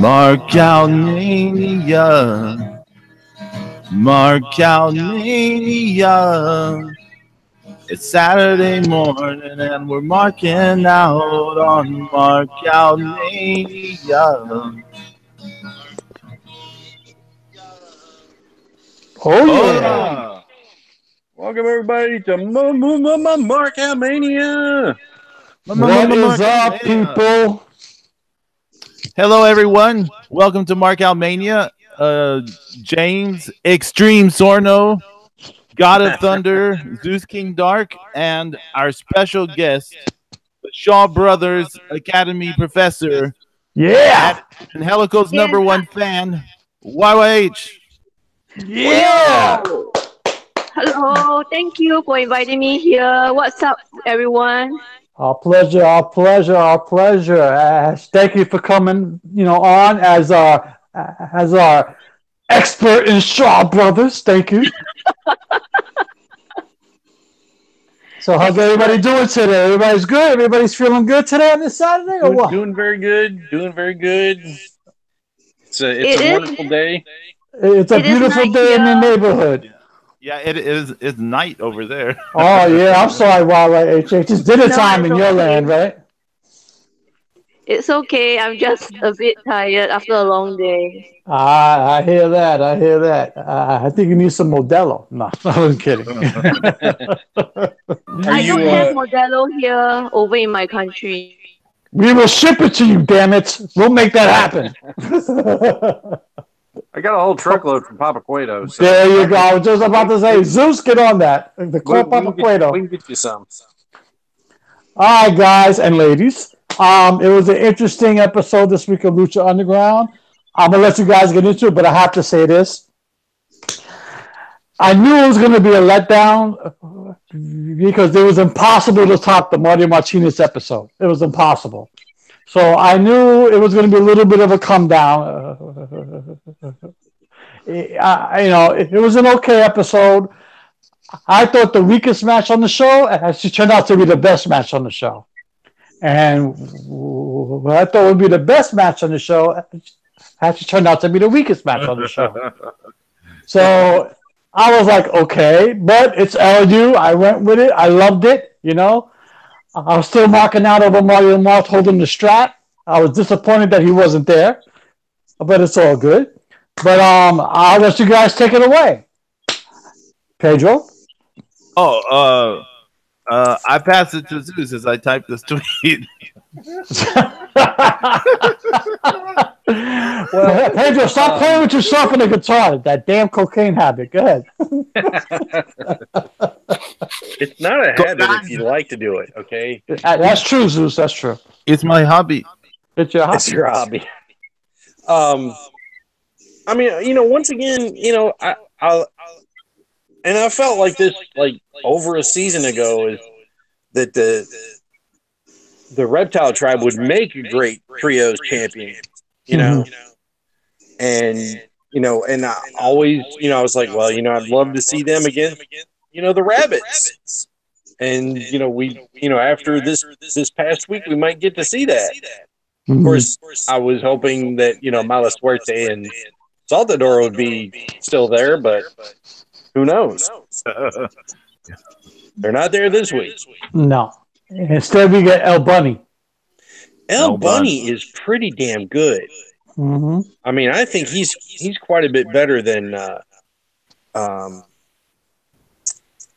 Marcalmania, Marcalmania. It's Saturday morning and we're marking out on Marcalmania. Oh yeah! Welcome everybody to Marcalmania. What is up, people? Hello, everyone. Welcome to Marcalmania. James, Extreme Sarno, God of Thunder, Zeus King Dark, and our special guest, the Shaw Brothers Academy Professor. Yeah! And Helico's #1 fan, YYH. Yeah! Hello, thank you for inviting me here. What's up, everyone? Our pleasure, our pleasure, our pleasure. Thank you for coming, on as our expert in Shaw Brothers. Thank you. So how's everybody doing today? Everybody's good? Everybody's feeling good today on this Saturday, or what? Doing very good. Doing very good. It's a wonderful day. It's a beautiful day in the neighborhood. Yeah, it is. It's night over there. Oh yeah, I'm sorry, YYH. It's dinner time in your land, right? It's okay. I'm just a bit tired after a long day. I hear that. I hear that. I think you need some Modelo. No, I was kidding. I don't have Modelo here over in my country. We will ship it to you, damn it. We'll make that happen. I got a whole truckload from Papa Cueto. So there you go. I was just about to say, Zeus, get on that. The Papa Cueto. We can get you some. All right, guys and ladies. It was an interesting episode this week of Lucha Underground. I'm going to let you guys get into it, but I have to say this. I knew it was going to be a letdown because it was impossible to top the Mario Martinez episode. It was impossible. So I knew it was going to be a little bit of a come down. It was an okay episode. I thought the weakest match on the show actually turned out to be the best match on the show. And what I thought would be the best match on the show actually turned out to be the weakest match on the show. So I was like, okay, but it's LU. I went with it. I loved it, I was still marking out over Mario Mart holding the strap. I was disappointed that he wasn't there, but it's all good. But I'll let you guys take it away. Pedro? Oh, I passed it to Zeus as I typed this tweet. Well, Pedro, stop playing with yourself on the guitar. That damn cocaine habit. Go ahead. It's not a habit if you like to do it, okay? That's true, Zeus. That's true. It's my hobby. It's your hobby. It's your hobby. I mean, once again, I felt like this, like over a season ago, is that the Reptile Tribe would make a great trios champion, and I always, I was like, well, I'd love to see them against, the Rabbits, and after this past week, we might get to see that. Of course, I was hoping that Mala Suerte and Saltador would be still there, but who knows? They're not there this week. No. Instead, we get El Bunny. El Bunny is pretty damn good. Mm-hmm. I mean, I think he's quite a bit better than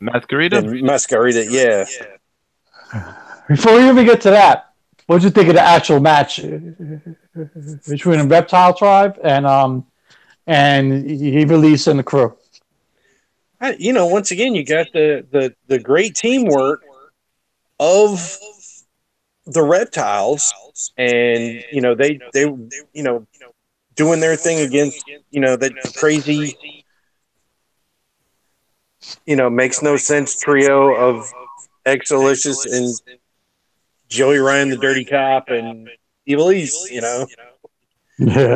Masquerita? Masquerita, yeah. Before we even get to that, what did you think of the actual match between the Reptile Tribe and Evilise and the crew? Once again, you got the great teamwork of the Reptiles, and they doing their thing against that crazy makes no sense trio of Exolicious and Joey Ryan the Dirty Cop and Evilise. Yeah.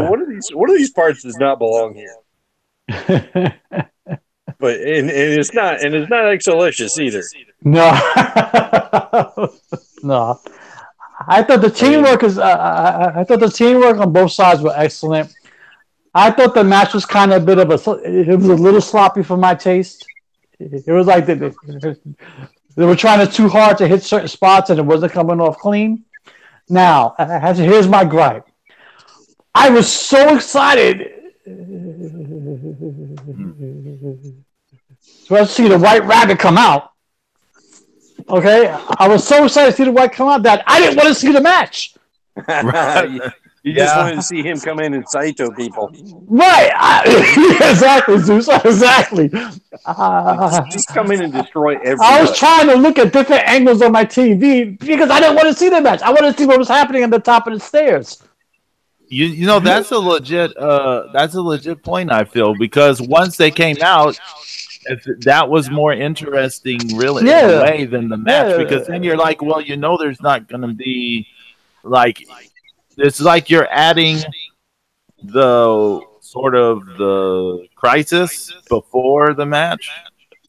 One of these parts does not belong here. But it's not Exolicious either. No. No. I thought the teamwork I thought the teamwork on both sides were excellent. I thought the match was kind of a bit of it was a little sloppy for my taste. It was like they were trying too hard to hit certain spots and it wasn't coming off clean. Now, here's my gripe. I was so excited to see the White Rabbit come out. Okay? I was so excited to see the White come out that I didn't want to see the match. You just wanted to see him come in and Saito people. Right. Exactly, Zeus. Exactly. Just come in and destroy everything. I was trying to look at different angles on my TV because I didn't want to see the match. I wanted to see what was happening at the top of the stairs. You know, that's a legit point, I feel, because once they came out, that was more interesting, really, in a way than the match. Because then you're like, well, you know, there's not going to be like. It's like you're adding the sort of the crisis before the match.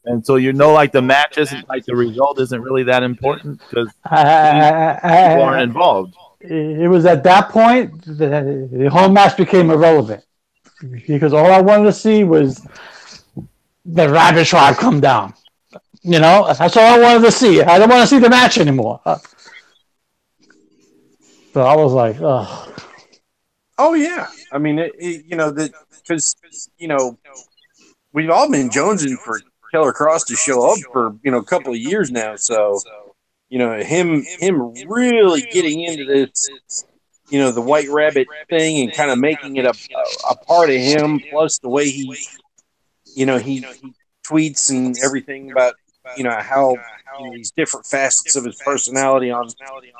And so you know, like the match isn't like the result isn't really that important because people aren't involved. It was at that point the whole match became irrelevant because all I wanted to see was the Rabbit Tribe come down. You know, that's all I wanted to see. I don't want to see the match anymore. So I was like, oh. Oh, yeah. I mean, you know, because, you know, we've all been jonesing for Killer Kross to show up for, you know, a couple of years now. So, you know, him really getting into this, you know, the White Rabbit thing and kind of making it a part of him, plus the way he, you know, he tweets and everything about, you know, how you know, these different facets of his personality on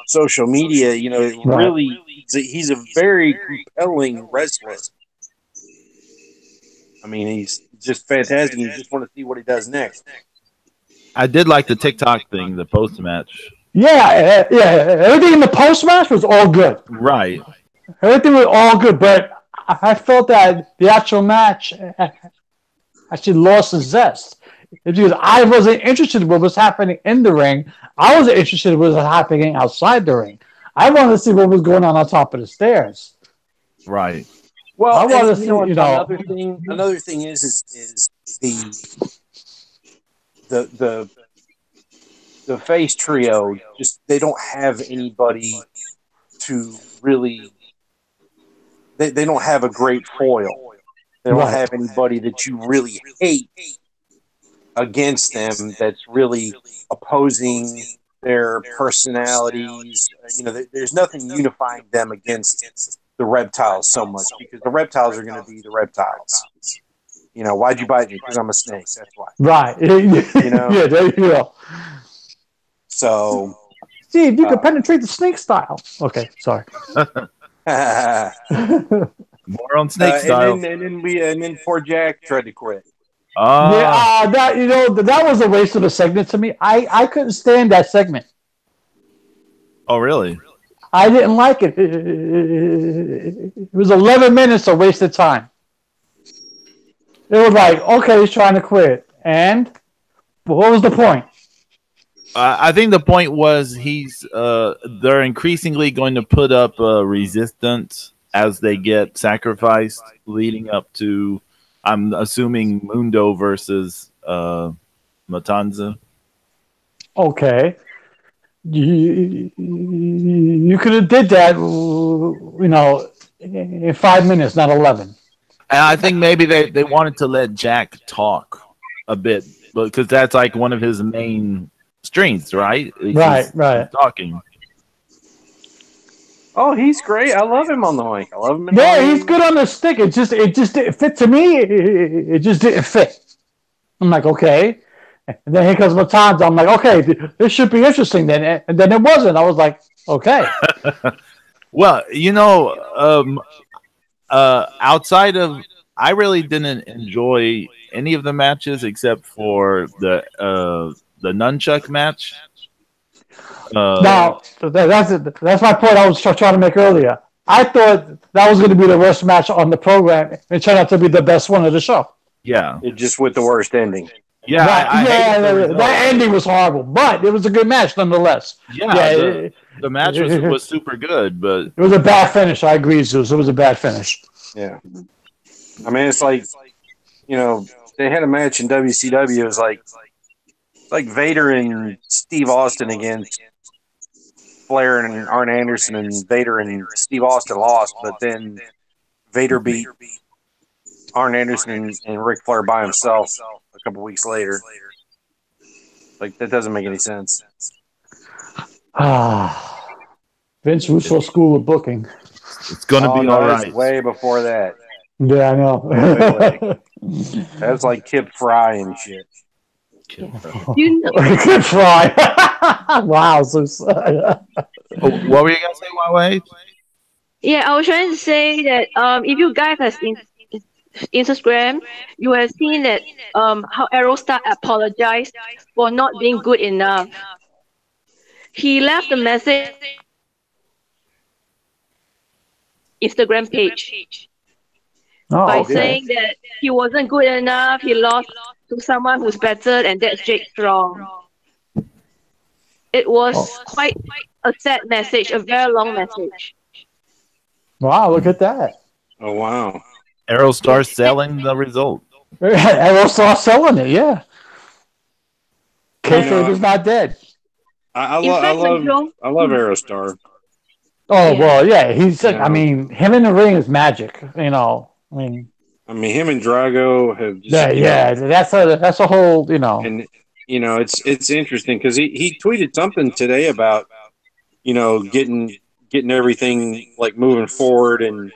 social media, you know, really, he's a very compelling wrestler. I mean, he's just fantastic. You just want to see what he does next. I did like the TikTok thing, the post-match. Yeah. Everything in the post-match was all good. Right. Everything was all good, but I felt that the actual match actually lost the zest. Because I wasn't interested in what was happening in the ring. I wasn't interested in what was happening outside the ring. I wanted to see what was going on top of the stairs. Right. Well, I wanted to see, you know. Another thing is the face trio. Just they don't have anybody to really. They don't have a great foil. They don't have anybody that you really hate against them that's really opposing their personalities. You know, there's nothing unifying them against the reptiles so much because the reptiles are going to be the reptiles. You know, why'd you bite me? Because I'm a snake. That's why. Right. You know? Yeah, there you go. So, see if you could penetrate the snake style. Okay, sorry. More on snake style. And then poor Jack tried to quit. That was a waste of a segment to me. I couldn't stand that segment. Oh, really? I didn't like it. It was 11 minutes of wasted time. It was like, okay, he's trying to quit. And what was the point? I think the point was they're increasingly going to put up resistance as they get sacrificed, leading up to, I'm assuming, Mundo versus Matanza. Okay. You could have did that, you know, in 5 minutes, not 11. And I think maybe they wanted to let Jack talk a bit, because that's like one of his main strengths, right? Right. Talking. Oh, he's great. I love him on the mic. I love him. He's good on the stick. It just didn't fit to me. It just didn't fit. I'm like, okay. And then here comes Matanza. I'm like, okay, this should be interesting then. And then it wasn't. I was like, okay. Well, you know, outside of, I really didn't enjoy any of the matches except for the nunchuck match. Now, that's my point I was trying to make earlier. I thought that was going to be the worst match on the program. It turned out to be the best one of the show. Yeah. Just with the worst ending. Yeah, I hated the result. That ending was horrible, but it was a good match nonetheless. Yeah, the match was super good, but it was a bad finish. I agree, Zeus. It was a bad finish. Yeah. I mean, it's like, they had a match in WCW. It was like Vader and Steve Austin against Flair and Arn Anderson, and Vader and Steve Austin lost, but then Vader beat Arn Anderson and Ric Flair by himself a couple weeks later. Like, that doesn't make any sense. Vince Russo School of Booking. It's going to be all right. Way before that. Yeah, I know. That's like Kip Fry and shit. Kip Fry. Wow. So, what were you going to say, Huawei? Yeah, I was trying to say that if you guys have Instagram, you have seen that how Aerostar apologized for not being good enough. He left a message Instagram page by saying that he wasn't good enough, he lost to someone who's better, and that's Jake Strong. It was quite a sad message, a very long message. Wow, look at that. Oh, wow. Aerostar selling the result. Aerostar selling it, yeah. Kayfabe is not dead. I love Aerostar. Oh, well, yeah. He's. I mean, him in the ring is magic. I mean, him and Drago have. Just, that's a whole. And it's interesting because he tweeted something today about getting everything like moving forward, and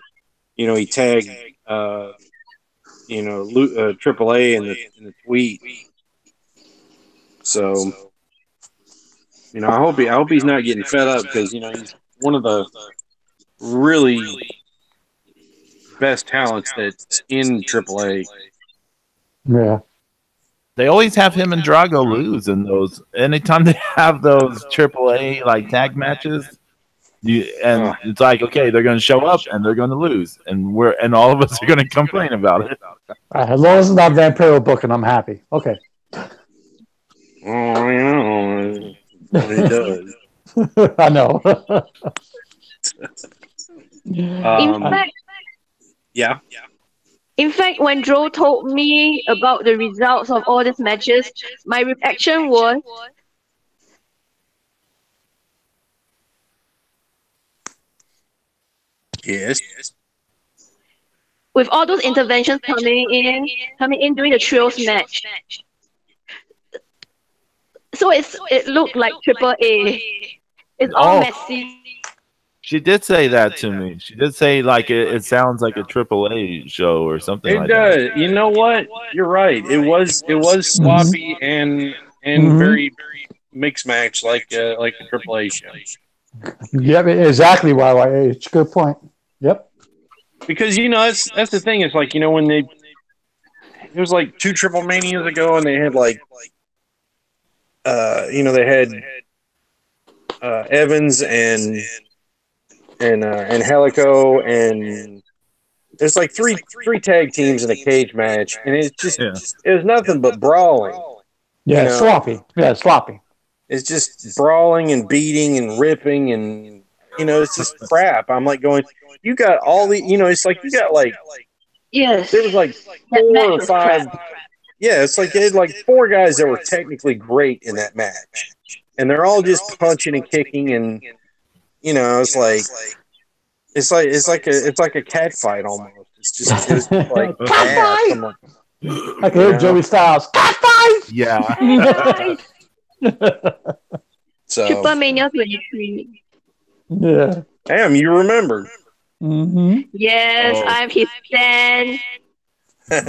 he tagged AAA in the tweet. So I hope he's not getting fed up, because he's one of the really best talents that's in AAA. Yeah. They always have him and Drago lose in those. Anytime they have those AAA like tag matches, it's like, okay, they're going to show up and they're going to lose, and all of us are going to complain about it. As long as it's not Vampiro booking, I'm happy. Okay. Oh, it does. I know. In fact, when Joe told me about the results of all these matches, my reaction was, yes. With all those interventions coming in during the trios match, so it looked like AAA. It's all messy. She did say that to me. She did say like it sounds like a AAA show or something. It does. You know what? You're right. It was sloppy and very, very mixed match like a AAA show. Yep, exactly. Why? It's a good point. Yep. Because that's the thing. It's like when it was like 2 Triple Manias ago, and they had like they had Evans and Helico, and there's like three tag teams in a cage match, and it's just it was nothing but brawling. Yeah, sloppy. Yeah, sloppy. It's just brawling and beating and ripping, and it's just crap. I'm like going, you got all the it's like you got like yes, there was like 4 or 5. Yeah, it's like they had like 4 guys that were technically great in that match, and they're all just punching and kicking, and it's like a cat fight almost. It's like cat fight. Like Joey Styles, cat fight. Yeah. So Super Mania 23. Yeah. Damn, you remember? Mm-hmm. Yes, I'm his fan. And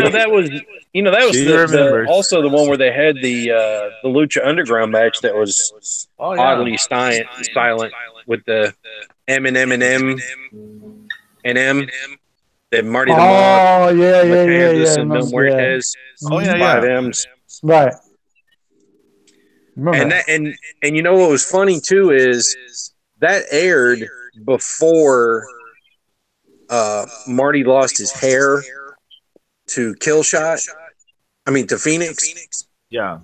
that was also the one where they had the Lucha Underground match that was oddly silent with the M and M that Marty the Moth, and Mil Muertes, 5 M's, right? And what was funny too is that aired before Marty lost his hair to Killshot. I mean, to Phoenix. Yeah.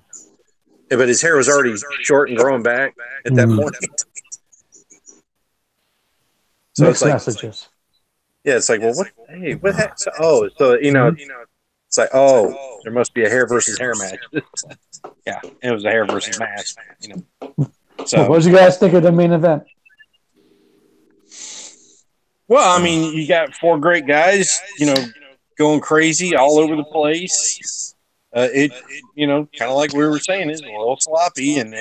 But his hair was already short and growing back at that point. So Mixed it's like messages. Yeah, it's like, well, what? Hey, what? So it's like, there must be a hair versus hair match. Yeah, it was a hair versus mask. So, what did you guys think of the main event? Well, I mean, you got 4 great guys, going crazy all over the place. Kind of like we were saying, it's a little sloppy, and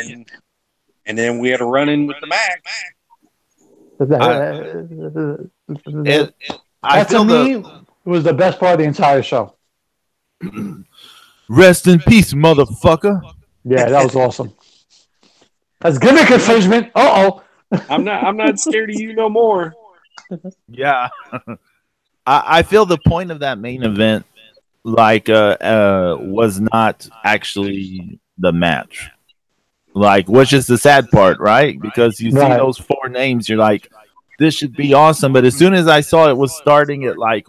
then we had a run in with the Mac. To me, it was the best part of the entire show. Rest in peace, motherfucker. Yeah, that was awesome. That's gimmick infringement. I'm not scared of you no more. Yeah. I feel the point of that main event was not actually the match. Which is the sad part, right? Because you see those 4 names, you're like, this should be awesome. But as soon as I saw it was starting at maybe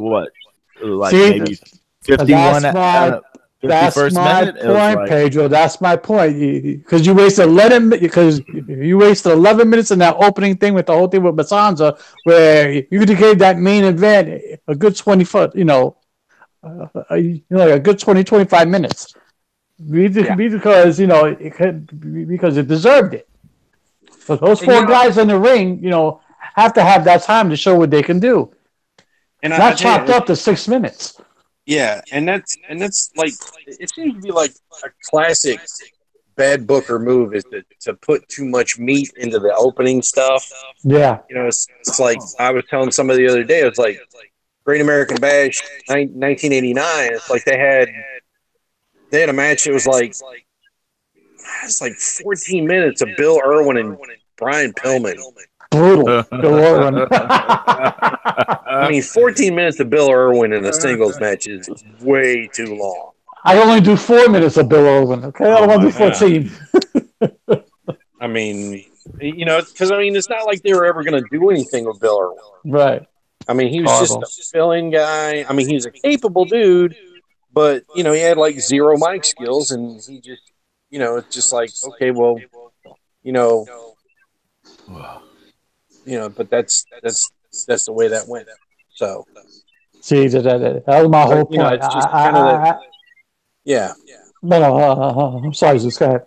51 that's my minute, point, Pedro. That's my point. Because you wasted 11 minutes in that opening thing with the whole thing with Masanza, where you could have gave that main event a good 20 foot, a good 20-25 minutes. Because it deserved it. But those 4 guys in the ring, have to have that time to show what they can do. And not chopped up to 6 minutes. Yeah, and that's like, it seems to be like a classic bad booker move is to put too much meat into the opening stuff. Yeah, it's like I was telling somebody the other day. It's like Great American Bash 1989. It's like they had a match. It was like 14 minutes of Bill Irwin and Brian Pillman. Brutal. Bill Irwin. I mean, 14 minutes of Bill Irwin in a singles match is way too long. I only do 4 minutes of Bill Irwin. Okay, I don't want to do 14. I mean, because it's not like they were ever going to do anything with Bill Irwin. Right. I mean, he was just a fill-in guy. I mean, he's a capable dude, but he had like 0 mic skills, and he just, it's just like, okay, well, but that's the way that went. So, see, that was my whole point. It's just kind of yeah. No, I'm sorry, Zeus, go ahead.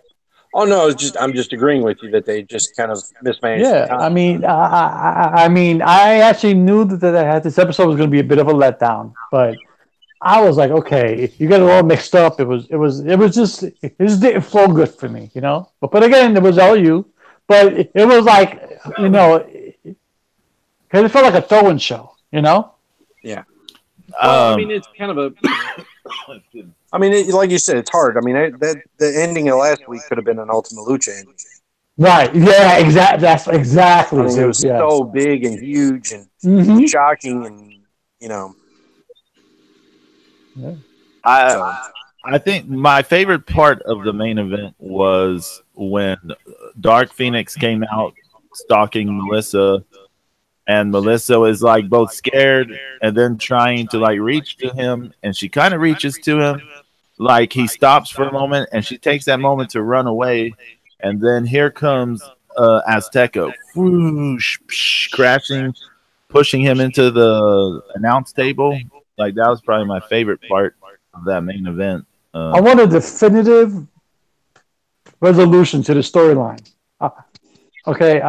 Oh no, I'm just agreeing with you that they just kind of mismanaged. Yeah, I mean, I actually knew that this episode was going to be a bit of a letdown, but I was like, okay, you got it all mixed up. It just didn't flow good for me, But again, it was LU, but it was like, because it felt like a throw-in show, Yeah. Well, I mean, it's kind of a. I mean, like you said, it's hard. I mean, the ending of last week could have been an Ultima Lucha ending. Right. Yeah. Exactly. That's exactly. I mean, it was so big and huge and shocking, and Yeah. I think my favorite part of the main event was when Dark Phoenix came out stalking Melissa, and Melissa is like both scared and then trying to like reach to him, and she kind of reaches to him, like he stops for a moment, and she takes that moment to run away, and then here comes Azteca, whoosh, psh, crashing, pushing him into the announce table. Like that was probably my favorite part of that main event. I want a definitive resolution to the storyline. Okay,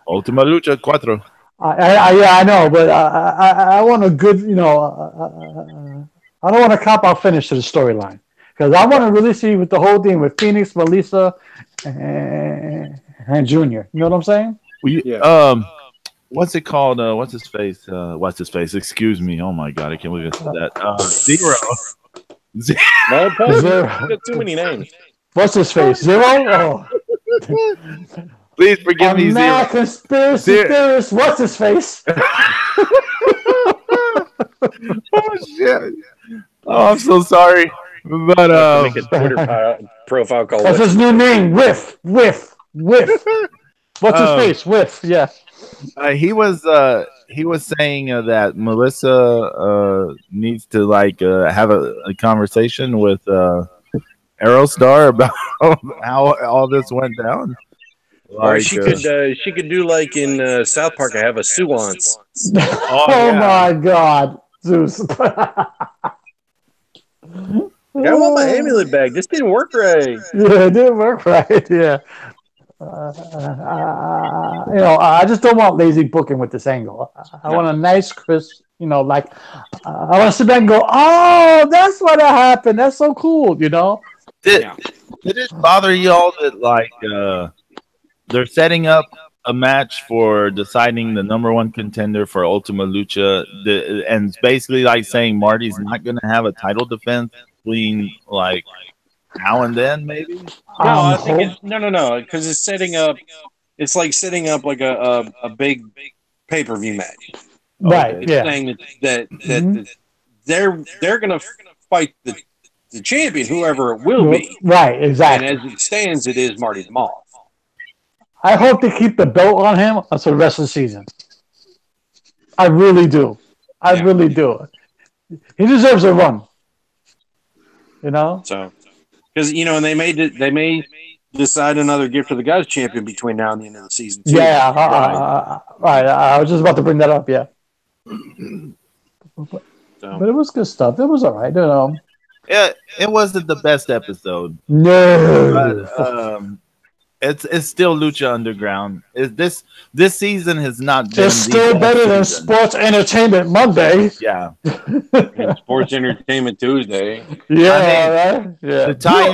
Ultima Lucha 4. I know, but I want a good, I don't want a cop-out finish to the storyline, because I want to really see with the whole thing with Phoenix, Melissa, and Junior. You know what I'm saying? Yeah. What's it called? What's his face? What's his face? Excuse me. Oh my god, I can't believe I said that. Zero. No, Paul, you got too many names. What's his face? Zero? Oh. Please forgive me, Zero. Conspiracy theorist. What's his face? Oh shit! Oh, I'm so sorry. But make a Twitter profile called. That's his new name. Whiff. What's his face? Whiff. Yeah. He was saying that Melissa needs to like have a conversation with Aerostar about how all this went down. Or she could do like in South Park. I have a seance. Oh my God, Zeus! I want my amulet back. This didn't work right. Yeah, it didn't work right. Yeah. I just don't want lazy booking with this angle. I want a nice, crisp, like I want to sit back and go, oh, that's what happened. That's so cool, Did it bother y'all that like they're setting up a match for deciding the #1 contender for Ultima Lucha, and it's basically like saying Marty's not going to have a title defense between like now and then, maybe? No, I think it's no, because it's setting up. It's like setting up like a big pay-per-view match, right? It's saying that they're gonna fight the champion, whoever it will be, right? Exactly. And as it stands, it is Marty the Moth. I hope they keep the belt on him until the rest of the season. I really do. I really do. He deserves a run. So, because and they may decide another gift of the guys champion between now and the end of the season too. Yeah, right. I was just about to bring that up. Yeah, but it was good stuff. It was all right. Yeah, it wasn't the best episode. No, but, it's still Lucha Underground. This season has not been. It's still better than Sports Entertainment Monday. Yeah, Sports Entertainment Tuesday. Yeah, right. Yeah. To tie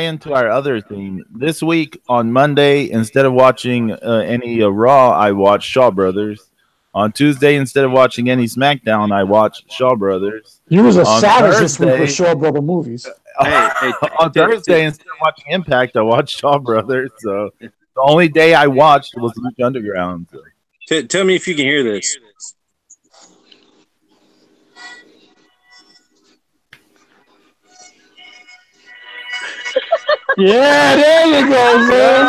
into our other theme this week on Monday, instead of watching any Raw, I watched Shaw Brothers. On Tuesday, instead of watching any SmackDown, I watched Shaw Brothers. You was a savage this week with Shaw Brother movies. On Thursday, instead of watching Impact, I watched Shaw Brothers. So the only day I watched was Lucha Underground. So. Tell me if you can hear this. Yeah, there you go, man.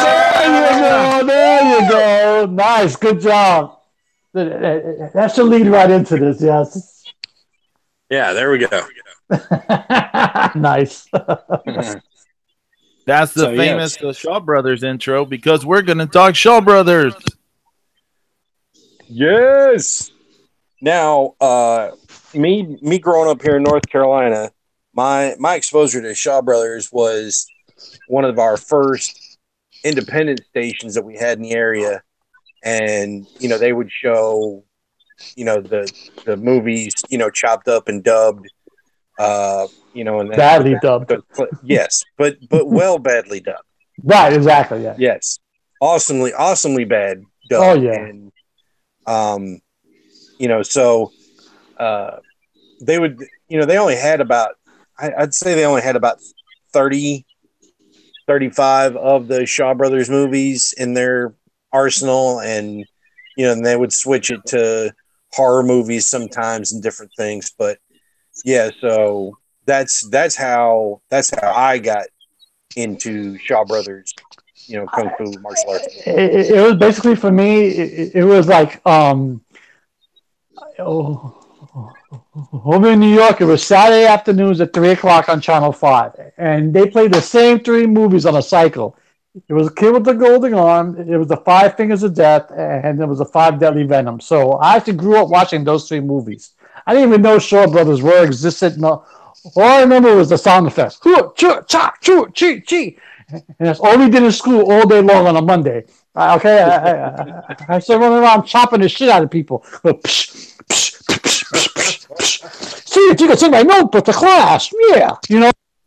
There you go. Nice, good job. That should lead right into this, yes. Yeah, there we go. Nice. That's the famous Shaw Brothers intro because we're going to talk Shaw Brothers. Yes. Now, me growing up here in North Carolina, my exposure to Shaw Brothers was one of our first independent stations that we had in the area. And, they would show, the movies, chopped up and dubbed, and badly dubbed. Yes, but well badly dubbed. Right, exactly. Yeah. Yes. Awesomely bad dubbed. Oh yeah. And, so they would, they only had about, I'd say they only had about 30, 35 of the Shaw Brothers movies in their arsenal, and and they would switch it to horror movies sometimes and different things. But yeah, so that's how I got into Shaw Brothers, kung fu martial arts. It was basically for me. It was like over in New York, it was Saturday afternoons at 3:00 on Channel 5, and they played the same 3 movies on a cycle. It was a Kid with the Golden Arm, it was the 5 Fingers of Death, and there was the 5 Deadly Venoms. So I actually grew up watching those 3 movies. I didn't even know Shaw Brothers were existed. No, all I remember was the sound effects. And that's all we did in school all day long on a Monday. Okay, I started running around chopping the shit out of people. See if you can take my notebook to class. Yeah,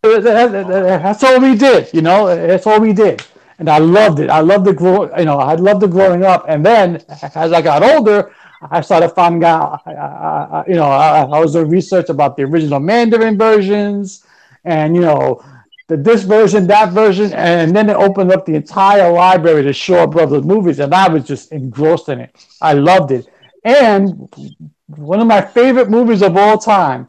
that's all we did. That's all we did. And I loved it. I loved the growing up. And then as I got older, I started finding out, I was doing research about the original Mandarin versions and, this version, that version. And then it opened up the entire library to Shaw Brothers movies. And I was just engrossed in it. I loved it. And one of my favorite movies of all time.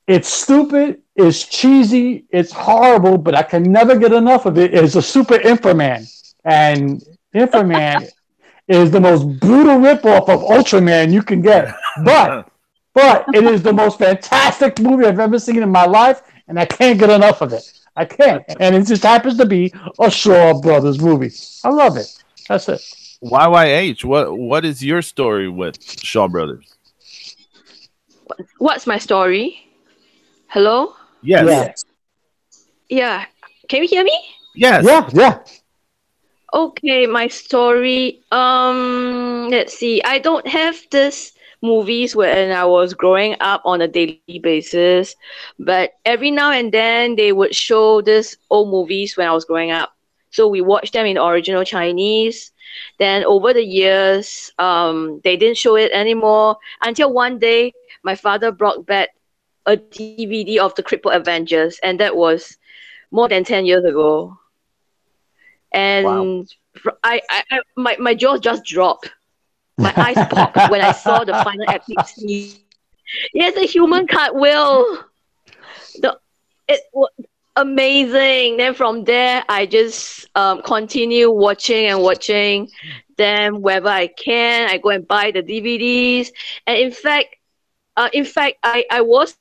It's stupid, it's cheesy, it's horrible, but I can never get enough of it. It's a Super Inframan. And Inframan is the most brutal ripoff of Ultraman you can get. But it is the most fantastic movie I've ever seen in my life, and I can't get enough of it. I can't. And it just happens to be a Shaw Brothers movie. I love it. That's it. YYH, what is your story with Shaw Brothers? What's my story? Hello? Yes. Yeah. Can you hear me? Yes. Yeah. Okay, my story. Let's see. I don't have this movies when I was growing up on a daily basis, but every now and then they would show this old movies when I was growing up. So we watched them in original Chinese. Then over the years, they didn't show it anymore until one day my father brought back a DVD of the Crippled Avengers, and that was more than 10 years ago. And wow. My jaw just dropped. My eyes popped when I saw the final epic scene. Yes, a human cartwheel. It was amazing. Then from there, I just continue watching. Then wherever I can, I go and buy the DVDs. And in fact, I was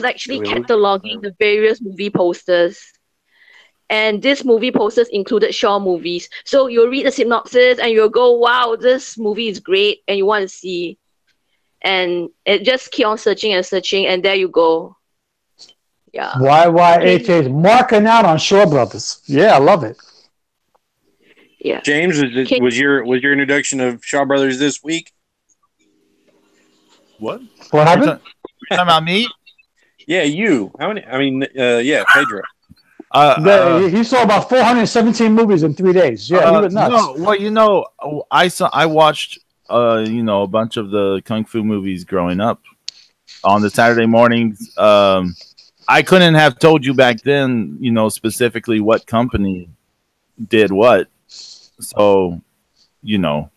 actually cataloging the various movie posters. And these movie posters included Shaw movies. So you'll read the synopsis and you'll go, wow, this movie is great, and you want to see. And it just keep on searching, and there you go. Yeah. YYH is marking out on Shaw Brothers. Yeah, I love it. Yeah. James, was your introduction of Shaw Brothers this week? What happened? You talking about me? Yeah, you. How many? I mean, Pedro. He saw about 417 movies in 3 days. Yeah, he was nuts. No, well, I watched a bunch of the kung fu movies growing up on the Saturday mornings. I couldn't have told you back then, specifically what company did what. So, no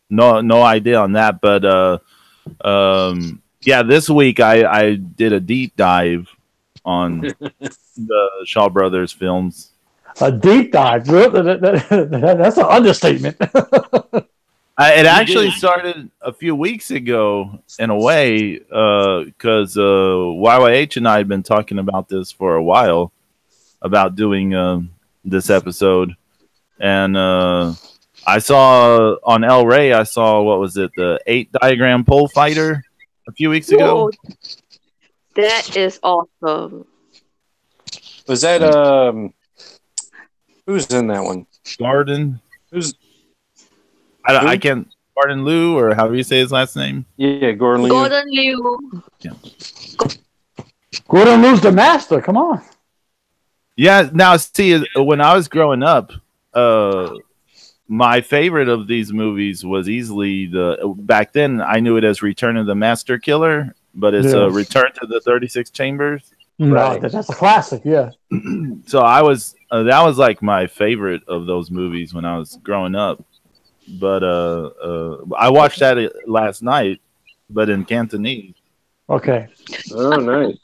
idea on that. But yeah, this week I did a deep dive on the Shaw Brothers films. A deep dive? That's an understatement. It actually started a few weeks ago in a way because YYH and I had been talking about this for a while about doing this episode. And I saw on El Rey, what was it, the 8-diagram pole fighter a few weeks ago. That is awesome. Was that who's in that one? Garden. I can't. Gordon Liu, or however you say his last name. Yeah, Gordon Liu. Gordon Liu. Yeah. Gordon Liu's the master. Come on. Yeah. Now, see, when I was growing up, my favorite of these movies was easily back then I knew it as Return of the Master Killer, but it's a Return to the 36 Chambers. Right. That's a classic, yeah. So I was that was like my favorite of those movies when I was growing up. But I watched that last night, but in Cantonese. Okay. Oh, nice.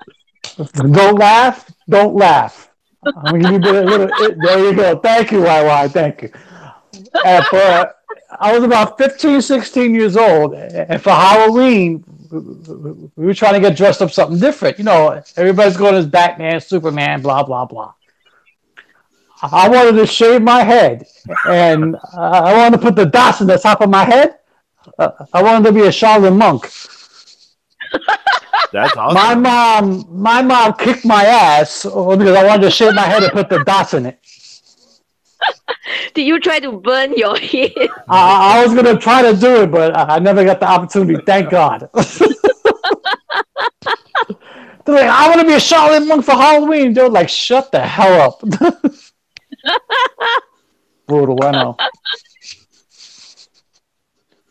Don't laugh. Don't laugh. I'm gonna give you a little. There you go. Thank you, YY. Thank you. I was about 15, 16 years old, and for Halloween, we were trying to get dressed up something different. Everybody's going as Batman, Superman, blah, blah, blah. I wanted to shave my head, and I wanted to put the dots on the top of my head. I wanted to be a Shaolin monk. That's awesome. My mom kicked my ass because I wanted to shave my head and put the dots in it. Did you try to burn your head? I was going to try to do it, but I never got the opportunity. Thank God. They're like, I want to be a Shaolin monk for Halloween. They're like, shut the hell up. Brutal, I know.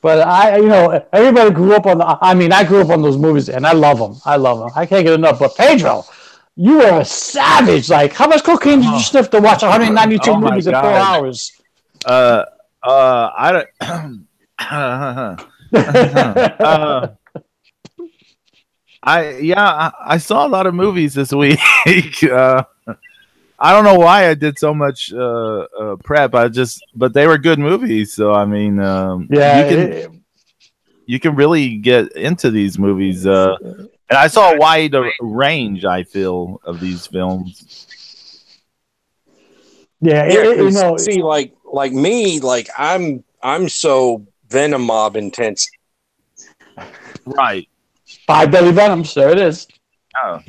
But everybody grew up on I grew up on those movies, and I love them. I can't get enough. But Pedro, you are a savage. Like, how much cocaine did you sniff to watch 192 movies in 4 hours? I don't. I saw a lot of movies this week. I don't know why I did so much prep. But they were good movies. So I mean, you can really get into these movies. And I saw a wide range, I feel, of these films. Yeah, see, like me, like I'm so Venom mob intense. Right. 5 Deadly Venoms. There it is. Oh.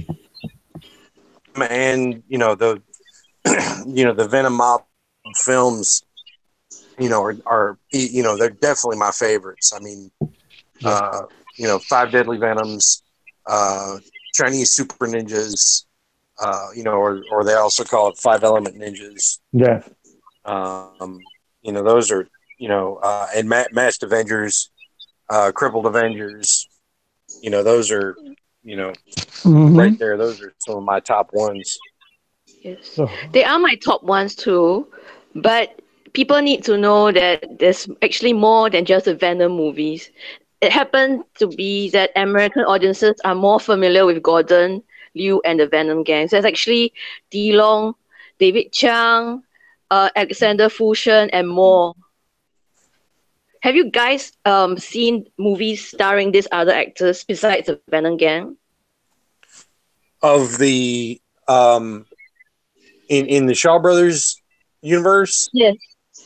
And the the Venom mob films, are they're definitely my favorites. I mean, 5 Deadly Venoms, Chinese Super Ninjas, or they also call it 5 Element Ninjas. Yeah. Those are, and Masked Avengers, Crippled Avengers, those are, right there. Those are some of my top ones. Yes, they are my top ones too, but people need to know that there's actually more than just the Venom movies. It happened to be that American audiences are more familiar with Gordon Liu and the Venom gangs. There's actually Long, David Chiang, Alexander Fushen, and more. Have you guys seen movies starring these other actors besides the Venom gang? Of the in the Shaw Brothers universe?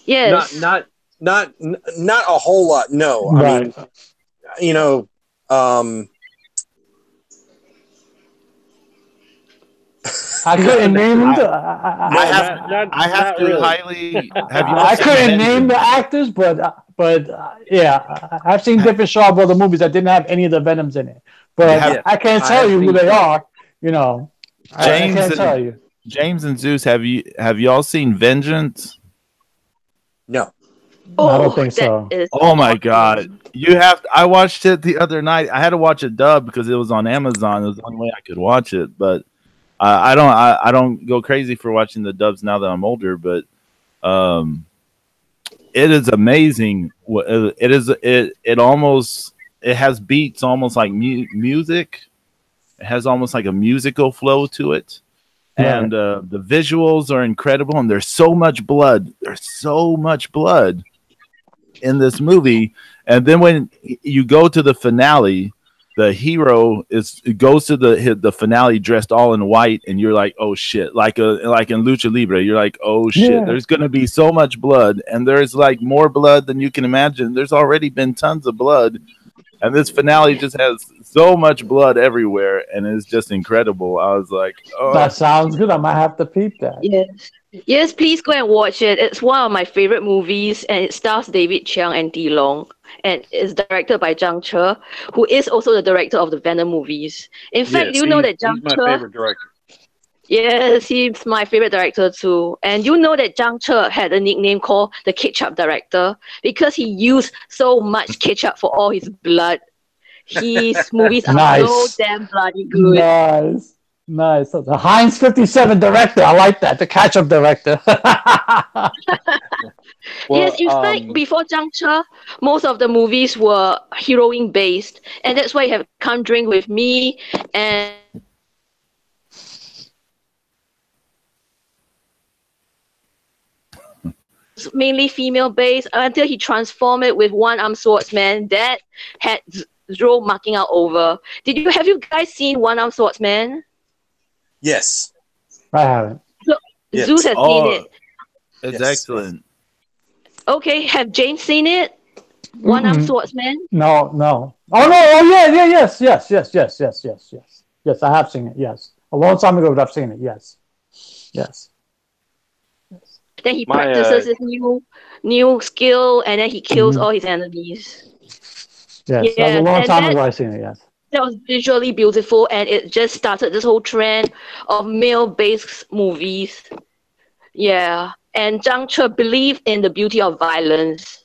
Yes. Not a whole lot. No, right. I mean, I couldn't name them. I couldn't name the actors, but yeah, I've seen different Shaw Brother movies that didn't have any of the Venoms in it. But I can't tell you who they are. I can't tell you. James and Zeus, have you all seen Vengeance? No. I don't think so. Oh my God. I watched it the other night. I had to watch it dubbed because it was on Amazon. It was the only way I could watch it. But I don't go crazy for watching the dubs now that I'm older, but it is amazing. It has beats almost like music. It has almost like a musical flow to it. And the visuals are incredible, and there's so much blood. There's so much blood in this movie. And then when you go to the finale, the hero goes to the finale dressed all in white, and you're like, oh shit! Like in Lucha Libre, you're like, oh shit! Yeah. There's gonna be so much blood, and there's like more blood than you can imagine. There's already been tons of blood, and this finale just has so much blood everywhere, and it's just incredible. I was like, oh. That sounds good. I might have to peep that. Yes, please go and watch it. It's one of my favorite movies, and it stars David Chiang and Long, and it's directed by Zhang Che, who is also the director of the Venom movies. In fact, you know that Zhang Che... He's my favorite director. Yes, he's my favorite director too. And you know that Zhang Che had a nickname called the Ketchup Director because he used so much ketchup for all his blood. His movies are so damn bloody good. Nice. So the Heinz 57 director. I like that. The Ketchup Director. Yes, in fact, before Zhang Che, most of the movies were heroine based. And that's why you have Come Drink With Me and mainly female based until he transformed it with One Arm Swordsman that had zero marking out over. Have you guys seen One Arm Swordsman? Yes. I haven't. Zeus has seen it. It's excellent. Okay, have James seen it? One Arm Swordsman? No. Oh no! Oh yeah! Yes. Yes, I have seen it. Yes, a long time ago, but I've seen it. Yes. Then he practices his new skill, and then he kills all his enemies. Yes, that was a long time ago I've seen it. Yes. That was visually beautiful, and it just started this whole trend of male-based movies. Yeah, and Zhang Che believed in the beauty of violence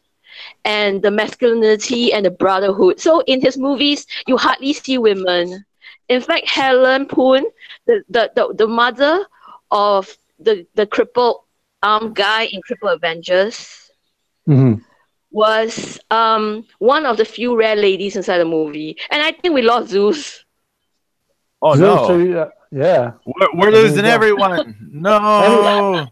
and the masculinity and the brotherhood. So in his movies, you hardly see women. In fact, Helen Poon, the mother of the crippled arm guy in Crippled Avengers, was one of the few rare ladies inside the movie. And I think we lost Zeus. Oh no! Yeah, we're losing everyone. No.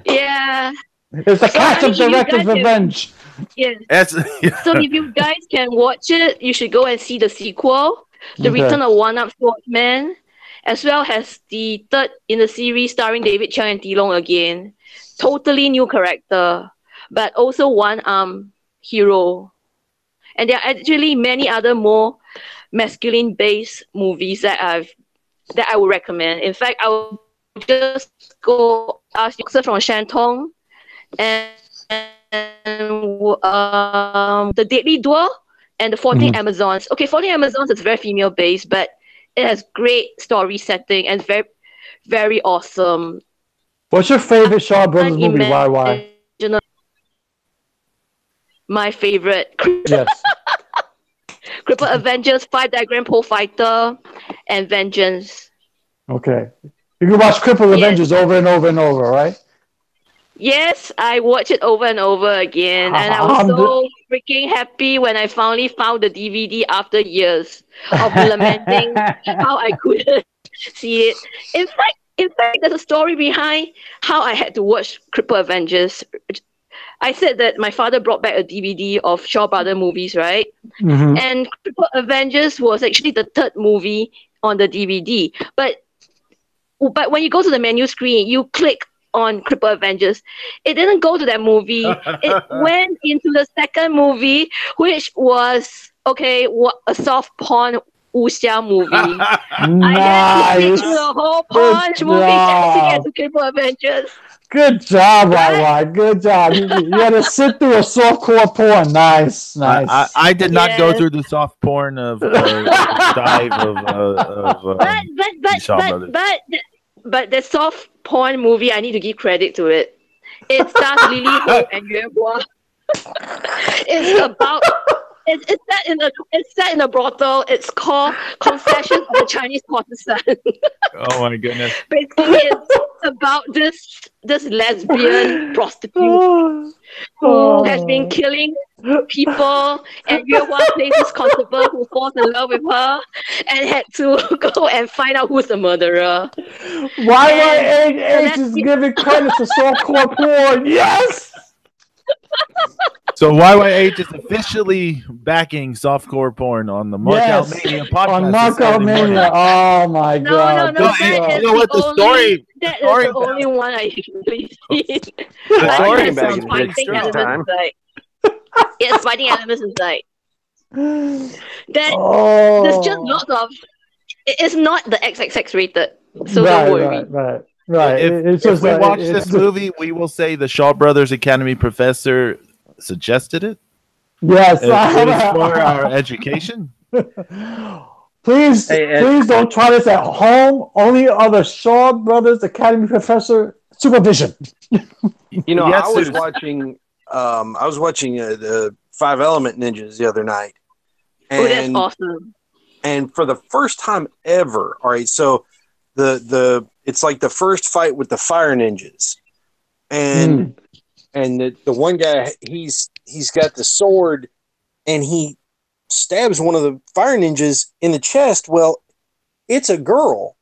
Yeah. It's a catch-up director's revenge. Yes. So if you guys can watch it, you should go and see the sequel, The Return of One-Up Swordsman, as well as the third in the series starring David Chiang and Tilong again. Totally new character, but also one-arm hero. And there are actually many other more masculine-based movies that I would recommend. In fact, I will just go ask you from Shantong and the Deadly Duel and the 14 Amazons. Okay, 14 Amazons is very female-based, but it has great story setting and very, very awesome. What's your favorite Shaw Brothers movie? Why? My favorite. Yes. Crippled Avengers, 5 Diagram Pole Fighter, and Vengeance. Okay. You can watch Crippled Avengers over and over and over, right? Yes, I watch it over and over again. And I was so freaking happy when I finally found the DVD after years of lamenting how I couldn't see it. In fact, there's a story behind how I had to watch Crippled Avengers. I said that my father brought back a DVD of Shaw Brothers movies, right? And Crippled Avengers was actually the third movie on the DVD. But when you go to the menu screen, you click on Crippled Avengers. It didn't go to that movie. It went into the second movie, which was, a soft porn wuxia movie. Nice. I had to see the whole punch movie just to get to Crippled Avengers. Good job, YY. Good job. You had to sit through a softcore porn. Nice. I did not go through the soft porn of dive of but the soft porn movie, I need to give credit to it. It stars Lily Ho and Yue Hua. It's set in a brothel. It's called Confessions of a Chinese Courtesan. Oh my goodness! Basically, it's about this lesbian prostitute who has been killing people, and Yue Hua plays this constable who falls in love with her and had to go and find out who's the murderer. YYH is giving credit to softcore porn. Yes. So YYH is officially backing softcore porn on the Markout Mania podcast. On Markout Mania. Oh my God. No. You know what the story? That is the only one I usually see. The story back in fighting elements inside. Yes, fighting elements inside. There's just lots of. It's not the XXX rated, so don't worry. Right. If we watch this movie, we will say the Shaw Brothers Academy professor suggested it. Yes, it is for our education. Please don't try this at home. Only other Shaw Brothers Academy professor supervision. You know, I was watching the 5 Element Ninjas the other night. Oh, that's awesome! And for the first time ever, all right. So it's like the first fight with the fire ninjas, and the one guy he's got the sword, and he stabs one of the fire ninjas in the chest. Well, it's a girl,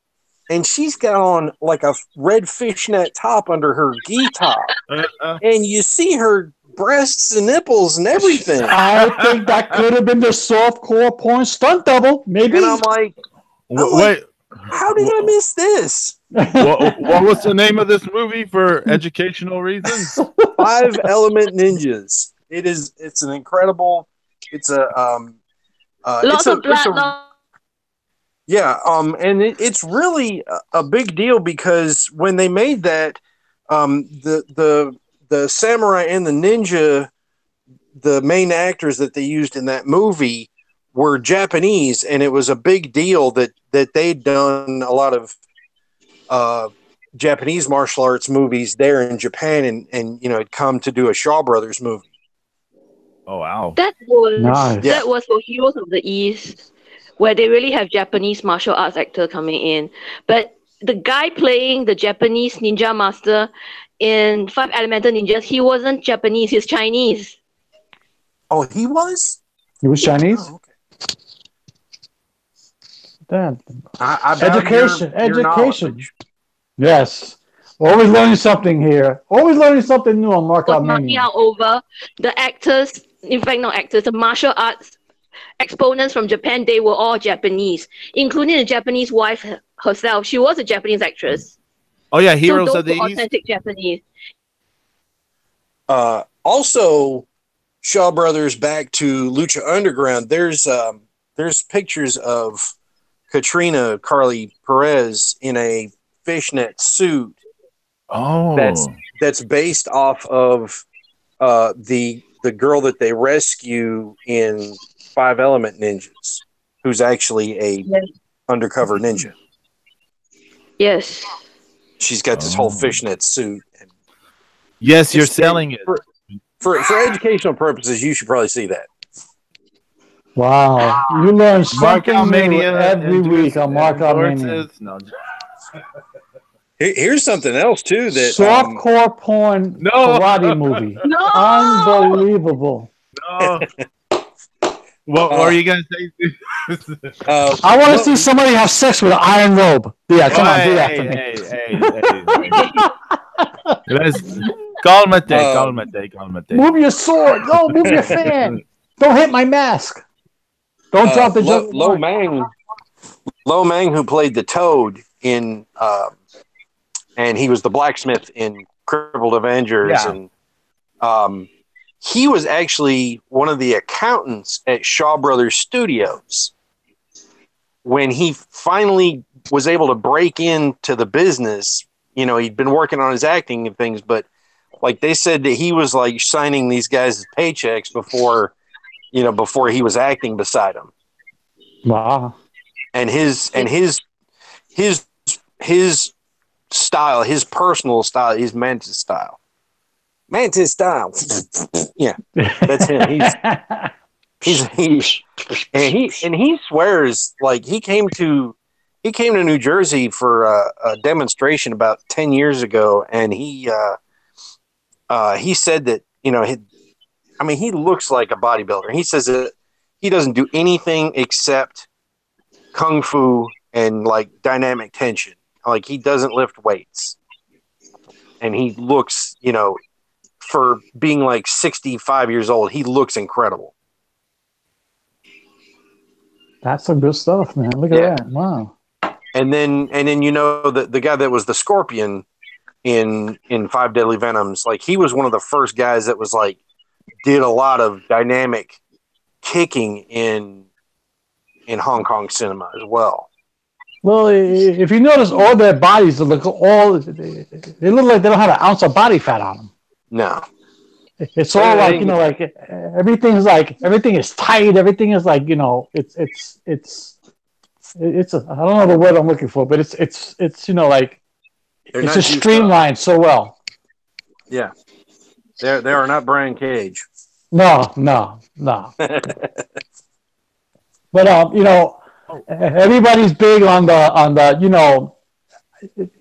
and she's got on like a red fishnet top under her gi top, and you see her breasts and nipples and everything. I think that could have been the softcore porn stunt double, maybe. And I'm like, wait. How did I miss this? What was the name of this movie for educational reasons? 5 Element Ninjas. It's an incredible. It's a lots of blood. And it's really a big deal because when they made that, the samurai and the ninja, the main actors that they used in that movie were Japanese, and it was a big deal that they'd done a lot of Japanese martial arts movies there in Japan, and had come to do a Shaw Brothers movie. Oh wow! That was for Heroes of the East, where they really have Japanese martial arts actor coming in. But the guy playing the Japanese ninja master in 5 Elemental Ninjas, he wasn't Japanese; he's Chinese. Oh, he was. He was Chinese. Oh, okay. Education. Yes. Always learning something here. Always learning something new on Markout Mania. Over the actors, in fact, not actors, the martial arts exponents from Japan, they were all Japanese, including the Japanese wife herself. She was a Japanese actress. Oh yeah, Heroes of the East. Authentic Japanese. Also, Shaw Brothers back to Lucha Underground. There's pictures of Katrina Carly Perez in a fishnet suit. Oh, that's based off of the girl that they rescue in 5 Element Ninjas, who's actually a undercover ninja. Yes. She's got this whole fishnet suit. Yes, you're selling it. For educational purposes, you should probably see that. Wow. You learn something new every week on Markout Mania. No. Here's something else, too. That softcore porn karate movie. No! Unbelievable. No. What are you going to say? I want to see somebody have sex with an iron robe. Yeah, come on, do that for me. Call him a day. Move your sword. No, move your fan. Don't hit my mask. Don't drop the joke. Lo Mang, who played the Toad in, and he was the blacksmith in Crippled Avengers, and he was actually one of the accountants at Shaw Brothers Studios when he finally was able to break into the business. You know, he'd been working on his acting and things, but like they said that he was like signing these guys' paychecks before he was acting beside them. Wow. And his style, his personal style, his Mantis style. Mantis style. Yeah, that's him. He swears like he came to New Jersey for a demonstration about 10 years ago, and he said that, you know, he looks like a bodybuilder. He says that he doesn't do anything except kung fu and like dynamic tension. Like he doesn't lift weights, and he looks, you know, for being like 65 years old, he looks incredible. That's some good stuff, man. Look at that. Wow. And then you know the guy that was the Scorpion in 5 Deadly Venoms, like he was one of the first guys that was like did a lot of dynamic kicking in Hong Kong cinema as well. Well, if you notice, all their bodies look they look like they don't have an ounce of body fat on them. No, it's all like, you know, like everything is tight. Everything is like, you know, it's I don't know the word I'm looking for, but it's you know, like it's just streamlined so well. Yeah, they are not Brian Cage. No. But you know, everybody's big on the you know.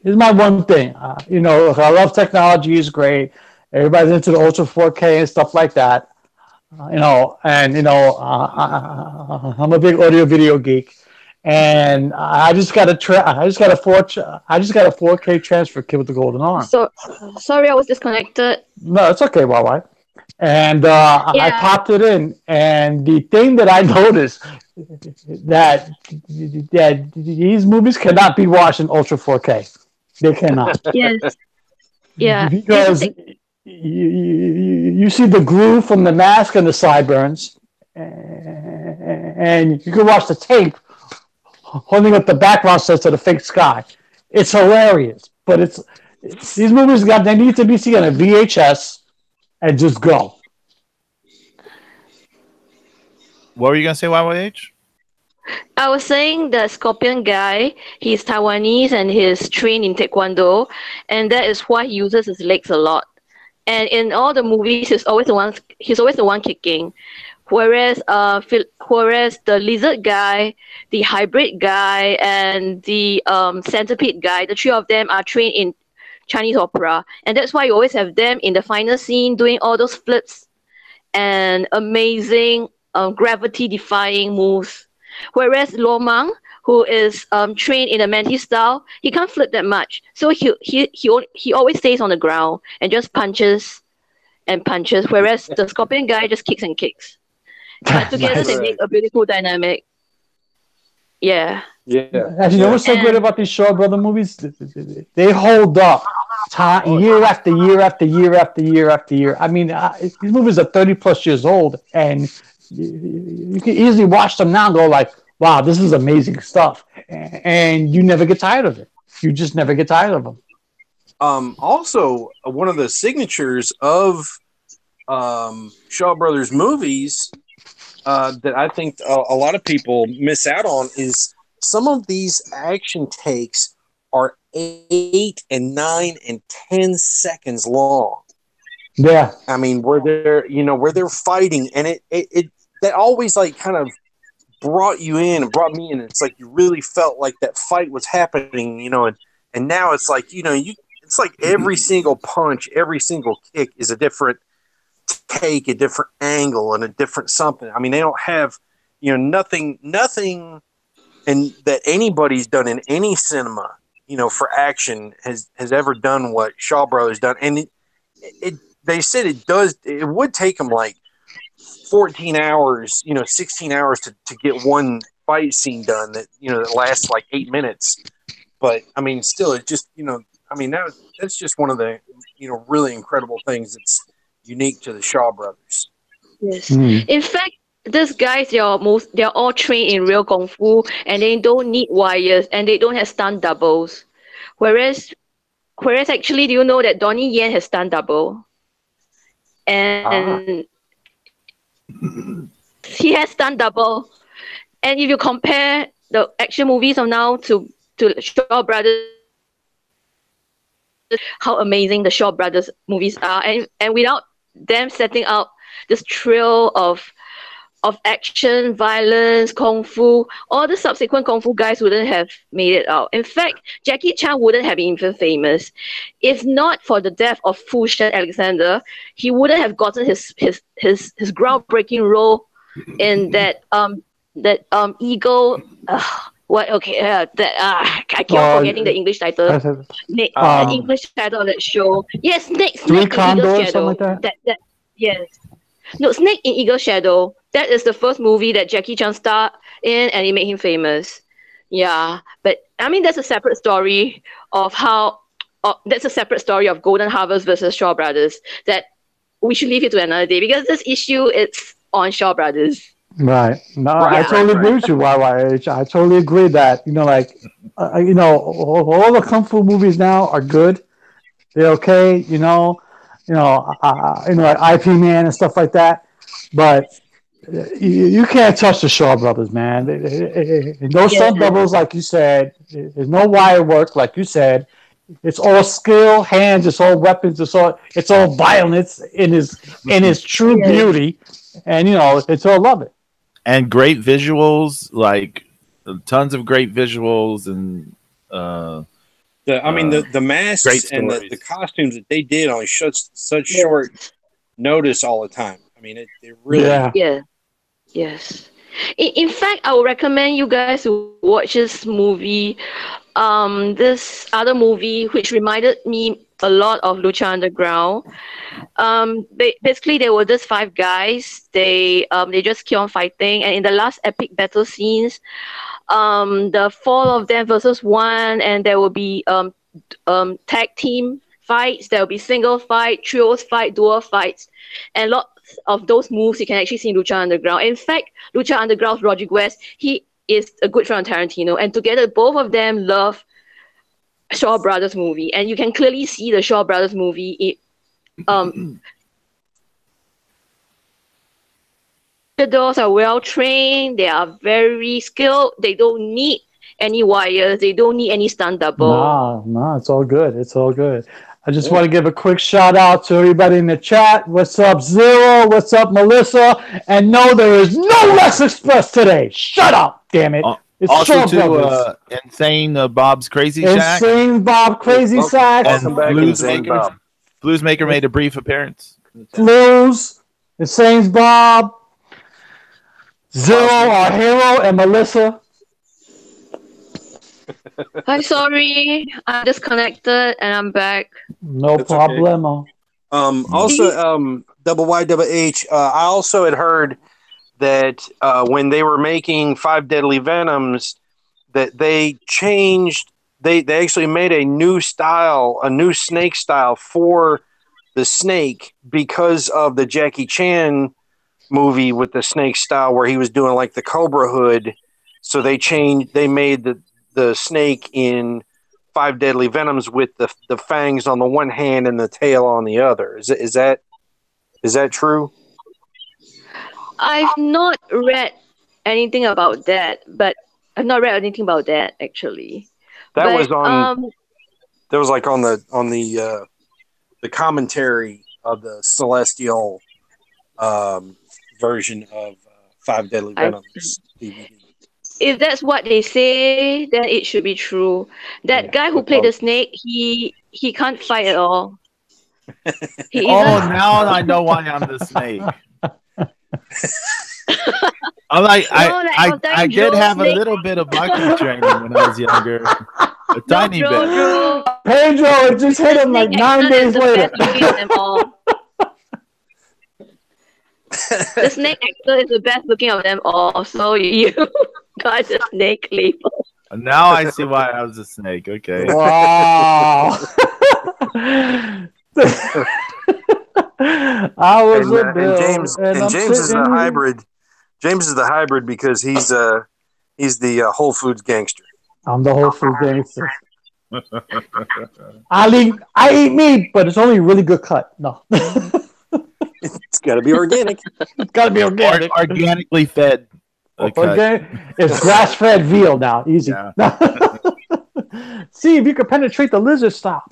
Here's my one thing. You know, I love technology. Is great. Everybody's into the Ultra 4K and stuff like that. You know, and you know, I'm a big audio video geek, and I just got a 4K transfer kit with the golden arm. So sorry, I was disconnected. No, it's okay, Why? And I popped it in, and the thing that I noticed that these movies cannot be watched in Ultra 4K. They cannot. Yes. Yeah. Because you see the groove from the mask and the sideburns, and you can watch the tape holding up the background sets of the fake sky. It's hilarious, but these movies they need to be seen on a VHS. And just go. What were you going to say, YYH? I was saying the Scorpion guy, he's Taiwanese and he's trained in Taekwondo, and that is why he uses his legs a lot. And in all the movies, he's always the one kicking. Whereas the lizard guy, the hybrid guy, and the centipede guy, the three of them are trained in Chinese opera, and that's why you always have them in the final scene doing all those flips and amazing gravity-defying moves. Whereas Lo Mang who is trained in a Manti style, he can't flip that much. So he always stays on the ground and just punches and punches, whereas the Scorpion guy just kicks and kicks. But together they make a beautiful dynamic. Yeah. As you know what's so great about these Shaw Brother movies? They hold up year after year after year after year after year. I mean, these movies are 30 plus years old, and you can easily watch them now and go like, wow, this is amazing stuff. And you never get tired of it. You just never get tired of them. Also, one of the signatures of Shaw Brothers movies that I think a lot of people miss out on is some of these action takes are 8 and 9 and 10 seconds long. Yeah, I mean, where they're fighting, and it that always like kind of brought you in and brought me in. It's like you really felt like that fight was happening, and now it's like it's like every single punch, every single kick is a different take, a different angle, and a different something. I mean, they don't have nothing and that anybody's done in any cinema, for action has ever done what Shaw Brothers done. And they said it would take them like 14 hours, 16 hours to get one fight scene done that lasts like 8 minutes. But I mean, still, it just, that's just one of the, really incredible things that's unique to the Shaw Brothers. Yes. In fact, these guys, they're all trained in real kung fu, and they don't need wires, and they don't have stunt doubles. Whereas actually, do you know that Donnie Yen has stunt double? And he has stunt double. And if you compare the action movies of now to Shaw Brothers, how amazing the Shaw Brothers movies are, and without them setting up this trail of action, violence, kung fu, all the subsequent kung fu guys wouldn't have made it out. In fact, Jackie Chan wouldn't have been even famous if not for the death of Fu Shen Alexander. He wouldn't have gotten his groundbreaking role in that Eagle. I keep forgetting the English title. The English title of that show. Yes, Snake in Eagle Shadow. Like that. Yes. No, Snake in Eagle Shadow. That is the first movie that Jackie Chan starred in, and it made him famous. Yeah, but I mean, that's a separate story of that's a separate story of Golden Harvest versus Shaw Brothers that we should leave it to another day, because this issue it's on Shaw Brothers. Right. No, I totally agree with you, YYH. I totally agree that all the kung fu movies now are good. They're okay. Like IP Man and stuff like that. But you can't touch the Shaw Brothers, man. No stunt doubles, like you said. There's no wire work, like you said. It's all skill, hands. It's all weapons. It's all violence in his true beauty, and it's all love it. And great visuals, like tons of great visuals, and the masks and the costumes that they did on such short notice all the time. I mean, it really. Yes. In fact, I would recommend you guys to watch this movie. This other movie, which reminded me a lot of Lucha Underground. Basically, there were these 5 guys. They just keep on fighting, and in the last epic battle scenes, the 4 of them versus 1, and there will be tag team fights. There will be single fight, trios fight, duo fights, and lots of those moves you can actually see in Lucha Underground. In fact, Lucha Underground's Rodriguez, he is a good friend of Tarantino, and together both of them love Shaw Brothers movie, and you can clearly see the Shaw Brothers movie. Those are well trained. They are very skilled. They don't need any wires. They don't need any stunt double. No, it's all good. It's all good. I just want to give a quick shout out to everybody in the chat. What's up, Zero? What's up, Melissa? And no, there is no Lex Express today. Shut up, damn it. It's also to Insane Bob's Crazy Shack. Insane Bob Crazy Shack. And Blues Maker made a brief appearance. Blues, Insane Bob, Zero, our hero, and Melissa. I'm sorry. I'm disconnected and I'm back. No problemo. Okay. Also, double Y, double H. I also had heard that when they were making 5 Deadly Venoms, that they changed. They actually made a new style, a new snake style for the snake because of the Jackie Chan movie with the snake style where he was doing like the Cobra hood. So they made the snake in 5 Deadly Venoms with the fangs on the one hand and the tail on the other. Is that true? I've not read anything about that, but I've not read anything about that actually. That was on the commentary of the Celestial version of 5 Deadly Venoms DVD. If that's what they say, then it should be true. That guy who played the snake, he can't fight at all. Now I know why I'm the snake. I'm like, I did have a little bit of boxing training when I was younger. A tiny bit. Pedro just hit him like 9 days later. The snake actor is the best looking of them all, so you got the snake label. Now I see why I was a snake. Okay. Wow. I was a Bill, and James is the hybrid. James is the hybrid because he's the Whole Foods gangster. I'm the Whole Foods gangster. I eat meat, but it's only really good cut. No. It's got to be organic. It's got to be organic. Organically fed. Okay. It's grass-fed veal now. Easy. Yeah. See if you can penetrate the lizard style.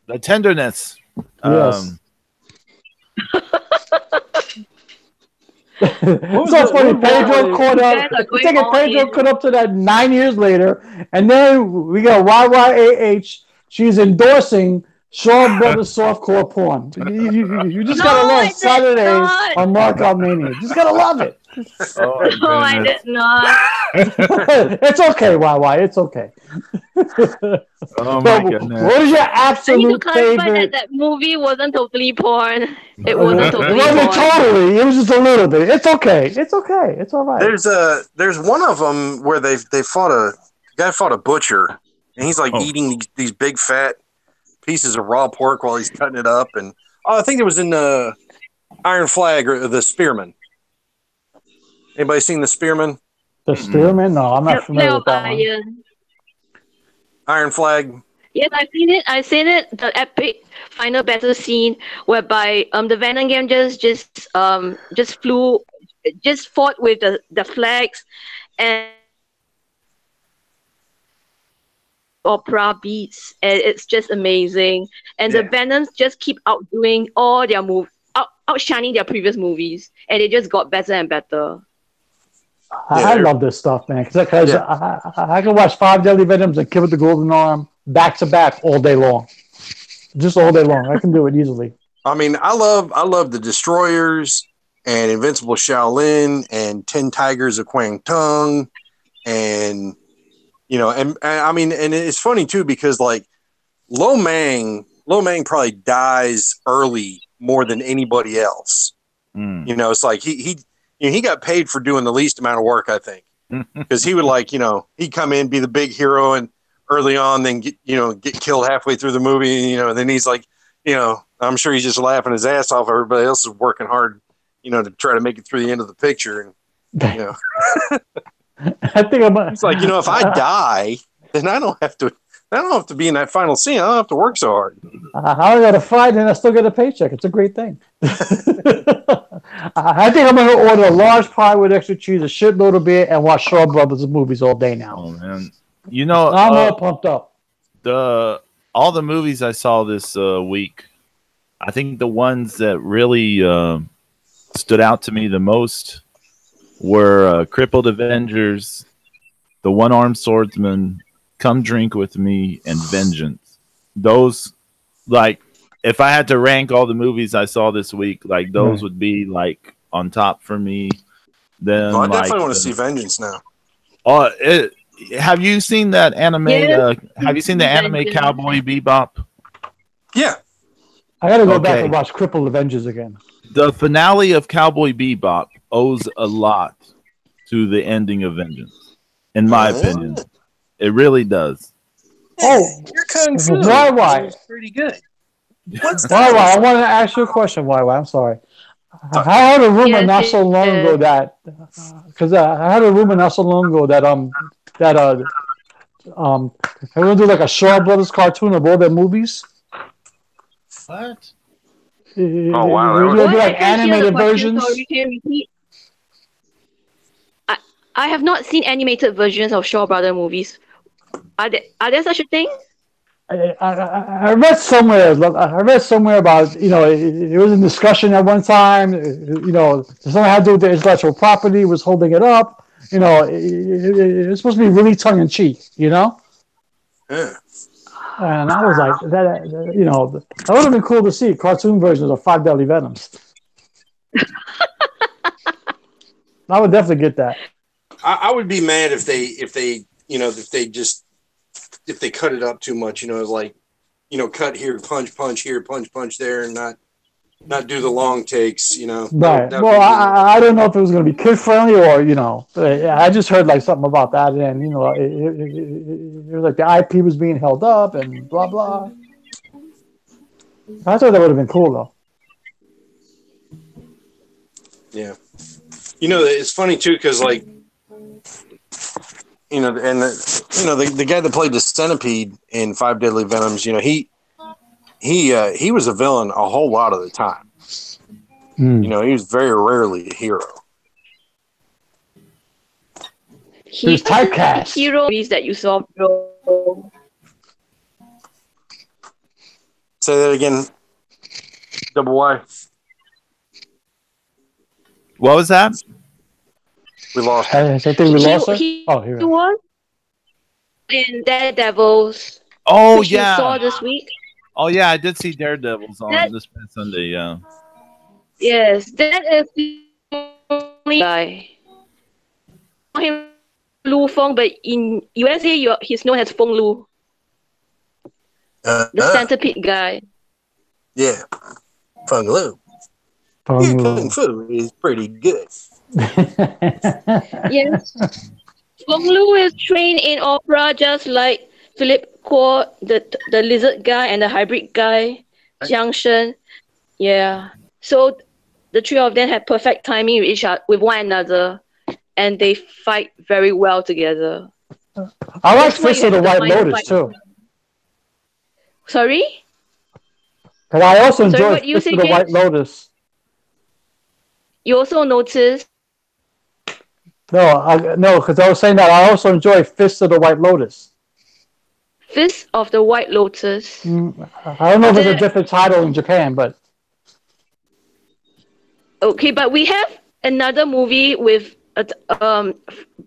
The tenderness. Yes. It's so funny. Pedro caught up. Pedro caught up to that 9 years later, and then we got YYAH. She's endorsing Shaw Brothers softcore porn. You just gotta love Saturdays on Markout Mania. Just gotta love it. I did not. It's okay, YY. It's okay. Oh my goodness. What is your absolute favorite? That movie wasn't totally porn. It wasn't totally porn. It wasn't totally. It was just a little bit. It's okay. It's okay. It's all right. There's one of them where the guy fought a butcher, and he's like eating these big fat pieces of raw pork while he's cutting it up. And I think it was in the Iron Flag or the Spearman. Anybody seen the Spearman? The Spearman? No, I'm not familiar with that one. Iron Flag. Yes, I've seen it. The epic final battle scene whereby the Venom game just fought with the flags and opera beats, and it's just amazing. And the Venoms just keep outdoing all their outshining their previous movies, and they just got better and better. I love this stuff, man. Because I can watch 5 Deadly Venoms and Kid with the Golden Arm back to back all day long, just all day long. I can do it easily. I mean, I love the Destroyers and Invincible Shaolin and 10 Tigers of Kwang Tung, and and I mean, and it's funny too because like Lo Mang probably dies early more than anybody else. It's like he got paid for doing the least amount of work, I think, because he would he'd come in, be the big hero, and early on, then get killed halfway through the movie, and then he's like, I'm sure he's just laughing his ass off. Everybody else is working hard, to try to make it through the end of the picture, and I think it's like, if I die, then I don't have to be in that final scene. I don't have to work so hard. I got to fight and I still get a paycheck. It's a great thing. I think I'm going to order a large pie with extra cheese, a shitload of beer, and watch Shaw Brothers movies all day now. Oh man, I'm all pumped up. All the movies I saw this week, I think the ones that really stood out to me the most were Crippled Avengers, The One-Armed Swordsman, Come Drink With Me, and Vengeance. Those, if I had to rank all the movies I saw this week, those would be on top for me. Then I definitely want to see Vengeance now. Have you seen that anime? Yes. Have you seen the anime Cowboy Bebop? Yeah. I got to go back and watch Crippled Avengers again. The finale of Cowboy Bebop owes a lot to the ending of Vengeance, in my opinion. It really does. Oh, your Kung Fu why? Pretty good. What's that? I want to ask you a question. Why? I'm sorry. I heard a rumor not so long ago that because I heard a rumor not so long ago that they're gonna do like a Shaw Brothers cartoon of all their movies. What? Oh wow! They're gonna do like animated versions. Sorry, can you repeat? I have not seen animated versions of Shaw Brothers movies. Are there such a thing? I read somewhere. I read somewhere about it was in discussion at one time. Something had to do with the intellectual property was holding it up. It was supposed to be really tongue in cheek. Yeah. And I was like, that would have been cool to see cartoon versions of 5 Deadly Venoms. I would definitely get that. I would be mad if they cut it up too much, like, cut here, punch here, punch there, and not do the long takes, Right. Well, I don't know if it was going to be kid friendly or, I just heard like something about that, and it was like the IP was being held up and blah blah. I thought that would have been cool though. Yeah. It's funny too because like. The guy that played the Centipede in 5 Deadly Venoms, he was a villain a whole lot of the time. He was very rarely a hero. He was typecast. Heroes that you saw, bro. Say that again. Double Y. What was that? We lost. I think we lost her. Oh, here. He was in Daredevils. Oh which yeah. you saw this week. Oh yeah, I did see Daredevils on this past Sunday. Yeah. Yes, that is the only guy. Him Lu Feng, but in USA, he's known as Feng Lu, the Centipede guy. Yeah, Feng Lu. Your Kung Fu is pretty good. Yes. Feng Lu is trained in opera just like Philip Kwok, the lizard guy, and the hybrid guy, Jiang Shen. Yeah. So the three of them have perfect timing with one another, and they fight very well together. I like Fist of the White Lotus too. Sorry? Because I also enjoy Fist of the White Lotus. You also noticed? No, because I was saying that I also enjoy Fist of the White Lotus. Fist of the White Lotus. I don't know if it's a different title in Japan, but okay. But we have another movie with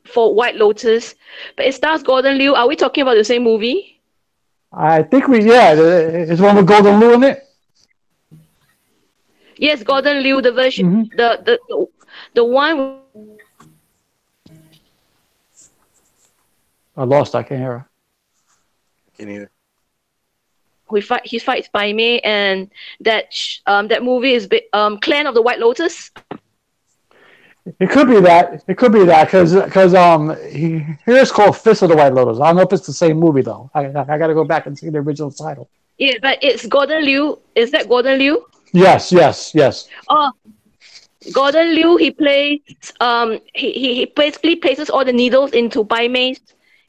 for White Lotus, but it stars Gordon Liu. Are we talking about the same movie? I think it's one with Gordon Liu in it. Yes, Gordon Liu, the version, the one. I lost. I can't hear her. Can't hear. He fights Bai Mei, and that movie is Clan of the White Lotus. It could be that. It could be that because here it's called Fist of the White Lotus. I don't know if it's the same movie though. I got to go back and see the original title. Yeah, but it's Gordon Liu. Is that Gordon Liu? Yes. Oh, Gordon Liu. He plays. He basically places all the needles into Bai Mei's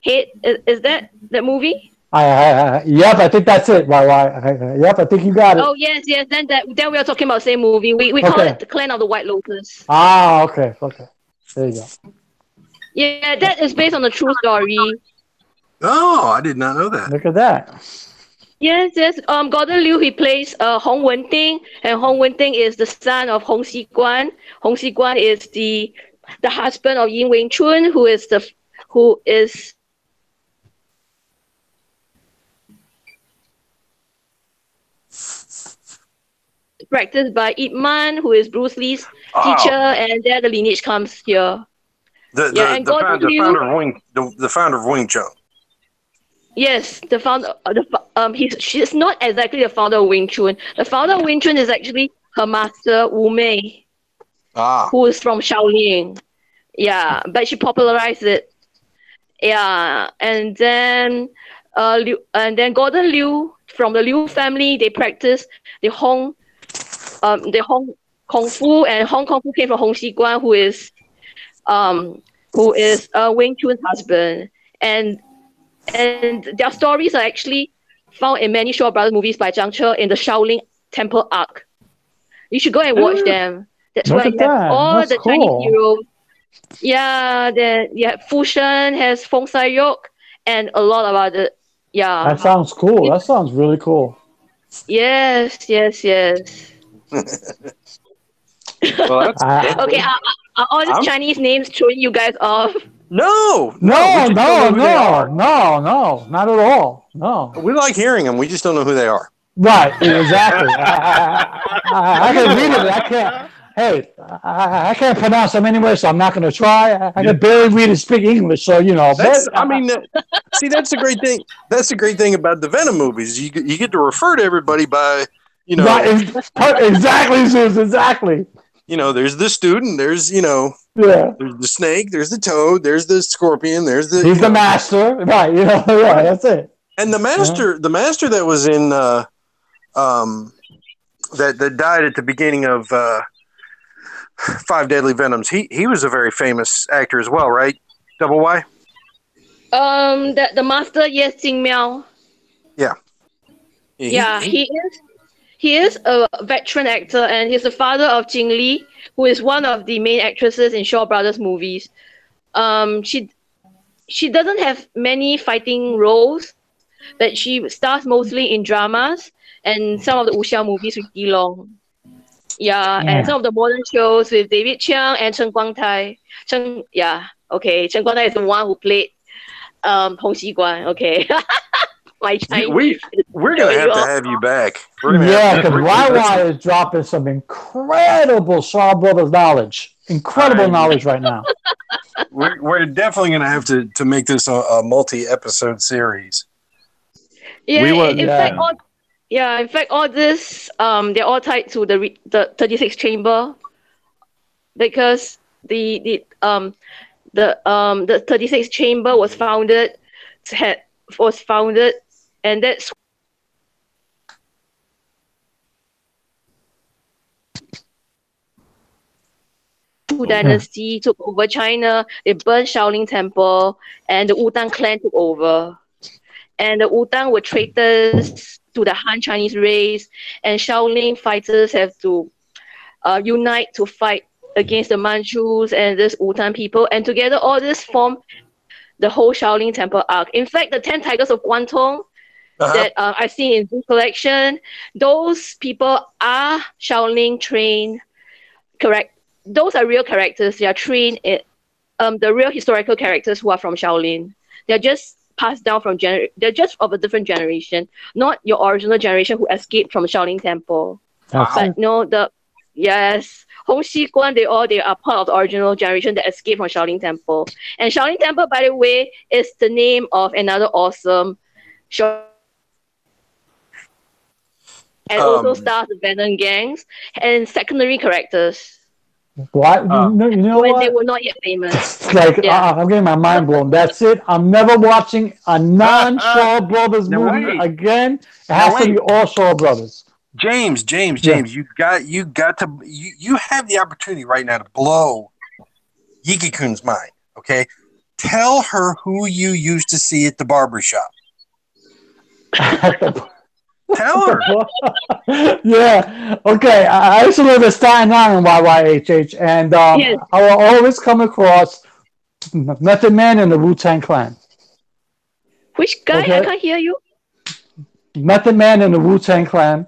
head. Is that movie? Yep, I think that's it. Yep, I think you got it. Oh yes. Then we are talking about the same movie. We call it the Clan of the White Lotus. Ah, okay. There you go. Yeah, that is based on a true story. Oh, I did not know that. Look at that. Yes. Gordon Liu, he plays Hong Wenting, and Hong Wenting is the son of Hong Xiguan. Hong Xiguan is the husband of Yin Wing Chun, who is practiced by Ip Man, who is Bruce Lee's teacher, and there the lineage comes here. The founder of Wing Chun. Yes, the founder. She's not exactly the founder of Wing Chun. The founder of Wing Chun is actually her master Wu Mei, who is from Shaolin. Yeah, but she popularized it. Yeah, and then Gordon Liu from the Liu family, they practice the Hong Kung Fu, and Hong Kung Fu came from Hong Xiguan, who is Wing Chun's husband, and their stories are actually found in many Shaw Brothers movies by Zhang Che in the Shaolin Temple arc. You should go and watch them. That's why you have all the Chinese heroes. Yeah, then Fu Shen has Feng Sai Yok and a lot of other. Yeah, that sounds cool. That sounds really cool. Yes. Well, that's okay. Are all these Chinese names throwing you guys off? No, not at all. No, we like hearing them. We just don't know who they are. Right, exactly. I can read it. I can't. Hey, I can't pronounce them anyway, so I'm not going to try. I can barely read and speak English, so see, that's a great thing. That's the great thing about the Venom movies. You get to refer to everybody by, Right, exactly, Zeus, exactly. There's the student. There's there's the snake. There's the toad. There's the scorpion. There's the the master. Right, that's it. And the master, that was in that died at the beginning of 5 Deadly Venoms. He was a very famous actor as well, right? Double Y. The master, yes, Ching Miao. Yeah. He is a veteran actor, and he's the father of Jing Li, who is one of the main actresses in Shaw Brothers movies. She doesn't have many fighting roles, but she stars mostly in dramas and some of the wuxia movies with Yi Long. Yeah, and some of the modern shows with David Chiang and Chen Guangtai. Chen Guangtai is the one who played Hong Xiguan. Okay. My Chinese. We're going to have you back. Because YY is dropping some incredible Shaw Brothers knowledge. Incredible knowledge right now. We're definitely going to have to make this a multi-episode series. Yeah, in fact, all this they're all tied to the 36 chamber, because the 36 chamber was founded, and that's Wu Dynasty took over China. They burned Shaolin Temple, and the Wutang clan took over. And the Wutang were traitors to the Han Chinese race, and Shaolin fighters have to unite to fight against the Manchus and this Wutang people, and together all this form the whole Shaolin Temple arc. In fact, the 10 Tigers of Guantong that I've seen in Zoo Collection, those people are Shaolin trained. Correct. Those are real characters. They are trained in the real historical characters who are from Shaolin. They're just passed down from they're just of a different generation, not your original generation who escaped from Shaolin Temple. But no, Hong Xiguan, they are part of the original generation that escaped from Shaolin Temple. And Shaolin Temple, by the way, is the name of another awesome show. And also stars the Venom gangs and secondary characters. What? You know when what? they were not yet famous. I'm getting my mind blown. That's it. I'm never watching a non-Shaw Brothers movie again. It has to be all Shaw Brothers. James, you have the opportunity right now to blow Yiki-kun's mind. Okay, tell her who you used to see at the barbershop. Tell her. Yeah. Okay. I used to live in Staten Island, YYHH, and I will always come across Method Man and the Wu-Tang Clan. Which guy? Okay. I can't hear you. Method Man and the Wu-Tang Clan.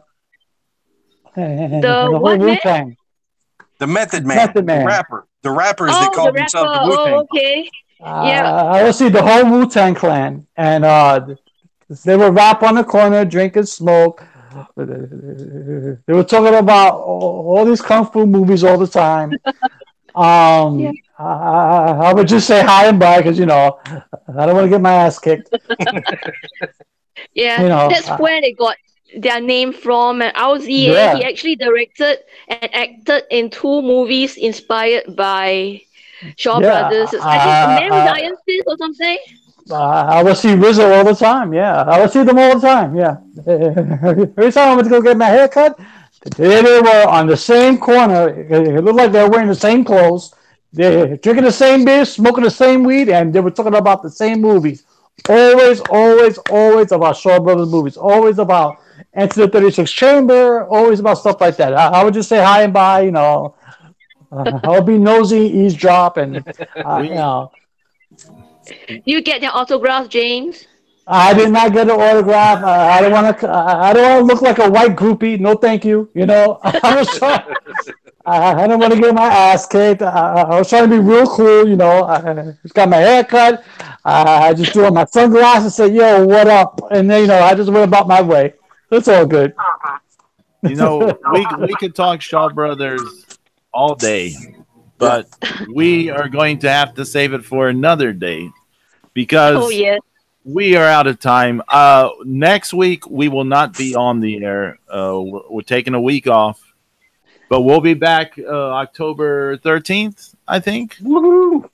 The whole Wu-Tang. The Method Man. The rappers that call themselves the Wu-Tang. Oh, okay. I will see the whole Wu-Tang Clan, and they would rap on the corner, drink and smoke. They were talking about all these kung fu movies all the time. I I would just say hi and bye because I don't want to get my ass kicked. Yeah, that's where they got their name from. And Aozie, he actually directed and acted in 2 movies inspired by Shaw Brothers. I think Man with Iron Fist or something. I would see Rizzo all the time. Yeah, I would see them all the time. Yeah, every time I went to go get my hair cut, there they were on the same corner. It looked like they were wearing the same clothes. They're drinking the same beer, smoking the same weed, and they were talking about the same movies. Always, always, always about Shaw Brothers movies. Always about Enter the 36 Chamber. Always about stuff like that. I would just say hi and bye. I would be nosy, eavesdrop, and You get their autograph, James? I did not get an autograph. I don't want to. I don't want to look like a white groupie. No, thank you. I was trying. I don't want to get my ass kicked. I was trying to be real cool. I just got my hair cut. I just threw on my sunglasses and said, "Yo, what up?" And then I just went about my way. That's all good. We could talk Shaw Brothers all day, but we are going to have to save it for another day because we are out of time. Next week we will not be on the air. We're taking a week off, but we'll be back October 13th, I think. Woo-hoo.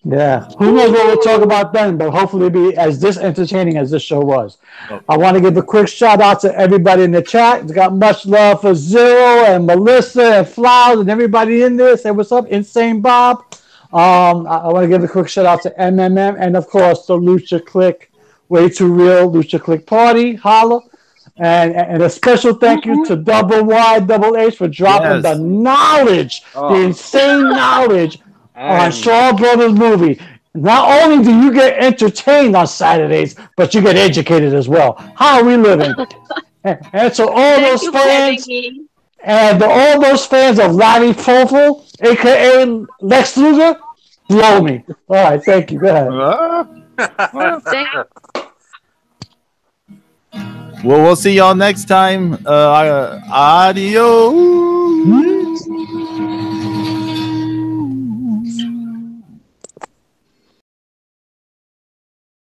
Yeah, who knows what we'll talk about then, but hopefully it'll be as this entertaining as this show was. Okay. I want to give a quick shout out to everybody in the chat. We got much love for Zero and Melissa and Flowers and everybody in there. Say what's up, Insane Bob. I want to give a quick shout out to MMM and of course the Lucha Click, Way Too Real Lucha Click Party. Holla. And a special thank you to Double Y Double H for dropping the knowledge, the insane knowledge on Shaw Brothers movie. Not only do you get entertained on Saturdays, but you get educated as well. How are we living? And so all those fans and all those fans of Larry Profel, aka Lex Luger, blow me. All right, thank you. Go ahead. Well, we'll see y'all next time. Adios.